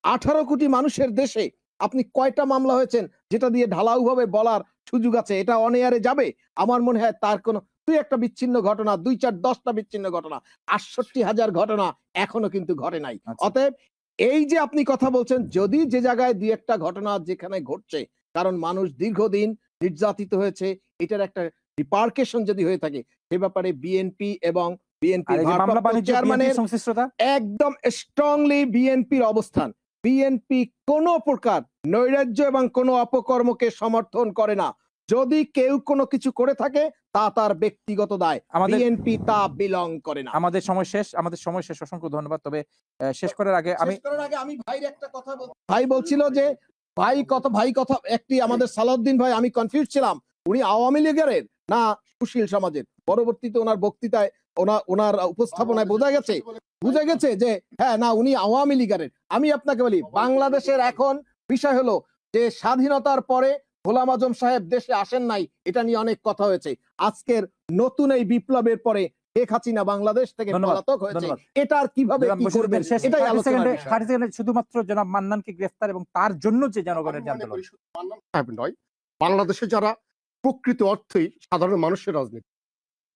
18 কোটি মানুষের দেশে আপনি কয়টা মামলা হয়েছেন যেটা দিয়ে ঢালাও ভাবে বলার সুযোগ আছে? এটা অন এয়ারে যাবে? আমার মনে হয় তার কোনো দুই একটা বিচ্ছিন্ন ঘটনা, 2, 4, 10টা বিচ্ছিন্ন ঘটনা, 68,000 ঘটনা এখনো কিন্তু ঘটে নাই। আচ্ছা। অতএব এই যে আপনি কথা বলছেন, যদি যে জায়গায় দুই একটা ঘটনা যেখানে ঘটছে, কারণ মানুষ দীর্ঘদিন নির্যাতিত হয়েছে, এটার একটা রিপার্কেশন যদি হয়ে থাকে, সে ব্যাপারে বিএনপি এবং বিএনপি আর এই যে মামলা ভারপ্রাপ্ত বাণিজ্য চেয়ারম্যানের বিএনপির সংশ্লিষ্টতা, একদম স্ট্রংলি বিএনপির অবস্থান। বিএনপি কোনো প্রকার নৈরাজ্য এবং কোনো অপকর্মকে সমর্থন করে না। যদি কেউ কোনো কিছু করে থাকে তা তার ব্যক্তিগত দায়, বিএনপি তা বিলং করে না। আমাদের সময় শেষ, আমাদের সময় শেষ। অসংখ্য ধন্যবাদ। তবে শেষ করার আগে আমি ভাইয়ের একটা কথা ভাই বলছিল যে ভাই কথা একটি আমাদের সালাউদ্দিন ভাই, আমি কনফিউজ ছিলাম উনি আওয়ামী লীগের না সুশীল সমাজের। পরবর্তীতে ওনার বক্তৃতায় ওনার উপস্থাপনায় বোঝা গেছে যে হ্যাঁ না, উনি আওয়ামী লীগের। আমি আপনাকে বলি, বাংলাদেশের এখন বিষয় হলো যে স্বাধীনতার পরে গোলাম আজম সাহেব দেশে আসেন নাই, এটা নিয়ে অনেক কথা হয়েছে। আজকের নতুন এই বিপ্লবের পরে শেখ হাসিনা বাংলাদেশ থেকে পলাতক হয়েছে, এটার কিভাবে কি করবেন এটাই আলোচনার বিষয়। শুধুমাত্র জনাব মান্নানকে গ্রেফতার এবং তার জন্য যে জনগণের যে আন্দোলন, নয়, বাংলাদেশে যারা প্রকৃত অর্থেই সাধারণ মানুষের রাজনীতি,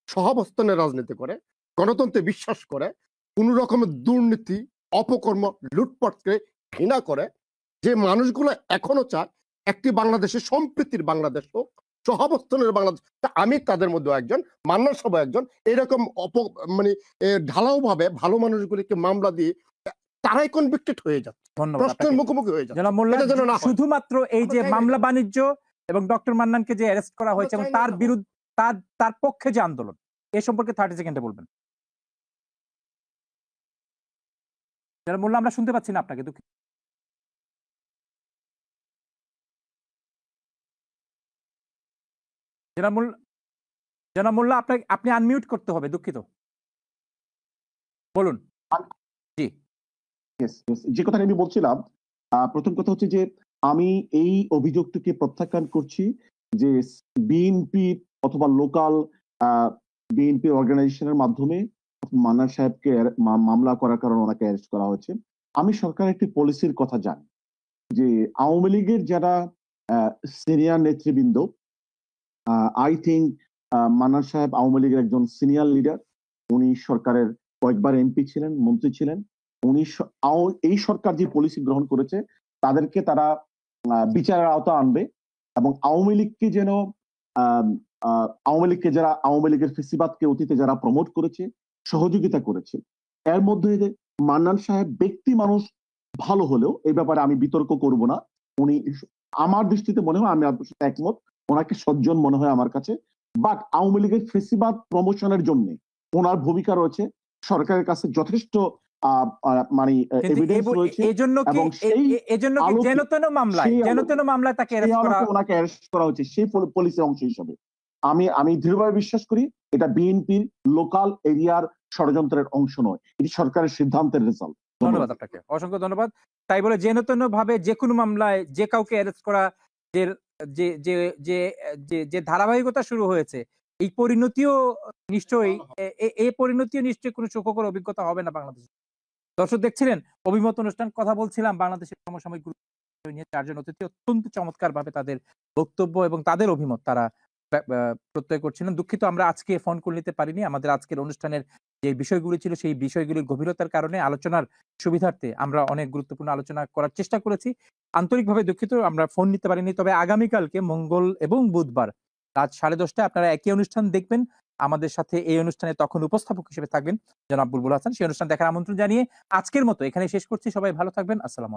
সহাবস্থানের রাজনীতি করে, গণতন্ত্রে বিশ্বাস করে, কোন রকমের দুর্নীতি, অপকর্ম, লুটপাটকে ঘৃণা করে, যে মানুষগুলো এখনো চায় একটি বাংলাদেশের সম্প্রীতির বাংলাদেশ হোক, সহাবস্থানের বাংলাদেশ। আমি তাদের মধ্যে একজন, মান্নান সভা একজন। এরকম ঢালাও ভাবে ভালো মানুষগুলিকে মামলা দিয়ে তারাই কনভিক্টেড হয়ে যাচ্ছে, প্রশ্নের মুখোমুখি হয়ে যাচ্ছে। শুধুমাত্র এই যে মামলা বাণিজ্য এবং ডক্টর মান্নানকে যে অ্যারেস্ট করা হয়েছে এবং তার বিরুদ্ধে তার পক্ষে যে আন্দোলন, এ সম্পর্কে 30 সেকেন্ডে বলবেন। যারা মোল্লা, আমরা শুনতে পাচ্ছি না আপনাকে, দুঃখিত। জনাব মোল্লা, আপনি আনমিউট করতে হবে, দুঃখিত, বলুন। জি, যে কথা আমি বলছিলাম, প্রথম কথা হচ্ছে যে আমি এই অভিযোগটিকে প্রত্যাখ্যান করছি যে বিএনপি অথবা লোকাল বিএনপি অর্গানাইজেশনের মাধ্যমে মান্নান সাহেবকে মামলা করার কারণে ওনাকে অ্যারেস্ট করা হয়েছে। আমি সরকারের একটি পলিসির কথা জানি যে আওয়ামী লীগের যারা সিনিয়র নেতৃবৃন্দ, আই থিঙ্ক মান্নান সাহেব আওয়ামী লীগের একজন সিনিয়র লিডার। উনি সরকারের কয়েকবার এমপি ছিলেন, মন্ত্রী ছিলেন। উনি এই সরকার যে পলিসি গ্রহণ করেছে তাদেরকে তারা বিচারের আওতা আনবে এবং আওয়ামী লীগকে যেন যারা আওয়ামী লীগের ফেসিবাদকে অতীতে যারা প্রমোট করেছে, সহযোগিতা করেছে, এর মধ্যে মান্নান সাহেব ব্যক্তি মানুষ ভালো হলেও এই ব্যাপারে আমি বিতর্ক করব না। উনি আমার দৃষ্টিতে মনে হয়, আমি আপনার সাথে একমত, ওনাকে সজ্জন মনে হয় আমার কাছে। বাট আওয়ামী লীগের ফেসিবাদ প্রমোশনের জন্য ওনার ভূমিকা রয়েছে, সরকারের কাছে যথেষ্ট এভিডেন্স রয়েছে এবং ওনাকে অ্যারেস্ট করা হয়েছে সেই পলিসির অংশ হিসেবে। আমি দৃঢ়ভাবে বিশ্বাস করি এটা বিএনপির লোকাল এরিয়ার ষড়যন্ত্রের অংশ নয়, এটি সরকারের সিদ্ধান্তের রেজাল্ট। ধন্যবাদ আপনাকে, অসংখ্য ধন্যবাদ। তাই বলে যেন তেন ভাবে যে কোনো মামলায় যে কাউকে অ্যারেস্ট করা, যে ধারাবাহিকতা শুরু হয়েছে, এই পরিণতিও নিশ্চয়ই কোনো সুখকর অভিজ্ঞতা হবে না বাংলাদেশে। দর্শক দেখছিলেন অভিমত অনুষ্ঠান, কথা বলছিলাম বাংলাদেশের সমসাময়িক নিয়ে। চারজন অতিথি অত্যন্ত চমৎকার ভাবে তাদের বক্তব্য এবং তাদের অভিমত তারা প্রত্যয় করছিলেন। দুঃখিত আমরা আজকে ফোন কল নিতে পারিনি। আমাদের আজকের অনুষ্ঠানের যে বিষয়গুলি ছিল সেই বিষয়গুলির গভীরতার কারণে আলোচনার সুবিধার্থে আমরা অনেক গুরুত্বপূর্ণ আলোচনা করার চেষ্টা করেছি। আন্তরিকভাবে দুঃখিত আমরা ফোন নিতে পারিনি। তবে আগামীকালকে মঙ্গল এবং বুধবার রাত 10:30টায় আপনারা একই অনুষ্ঠান দেখবেন। আমাদের সাথে এই অনুষ্ঠানে তখন উপস্থাপক হিসেবে থাকবেন জনাব বুলবুল হাসান। সেই অনুষ্ঠান দেখার আমন্ত্রণ জানিয়ে আজকের মতো এখানে শেষ করছি। সবাই ভালো থাকবেন। আসসালামু আলাইকুম।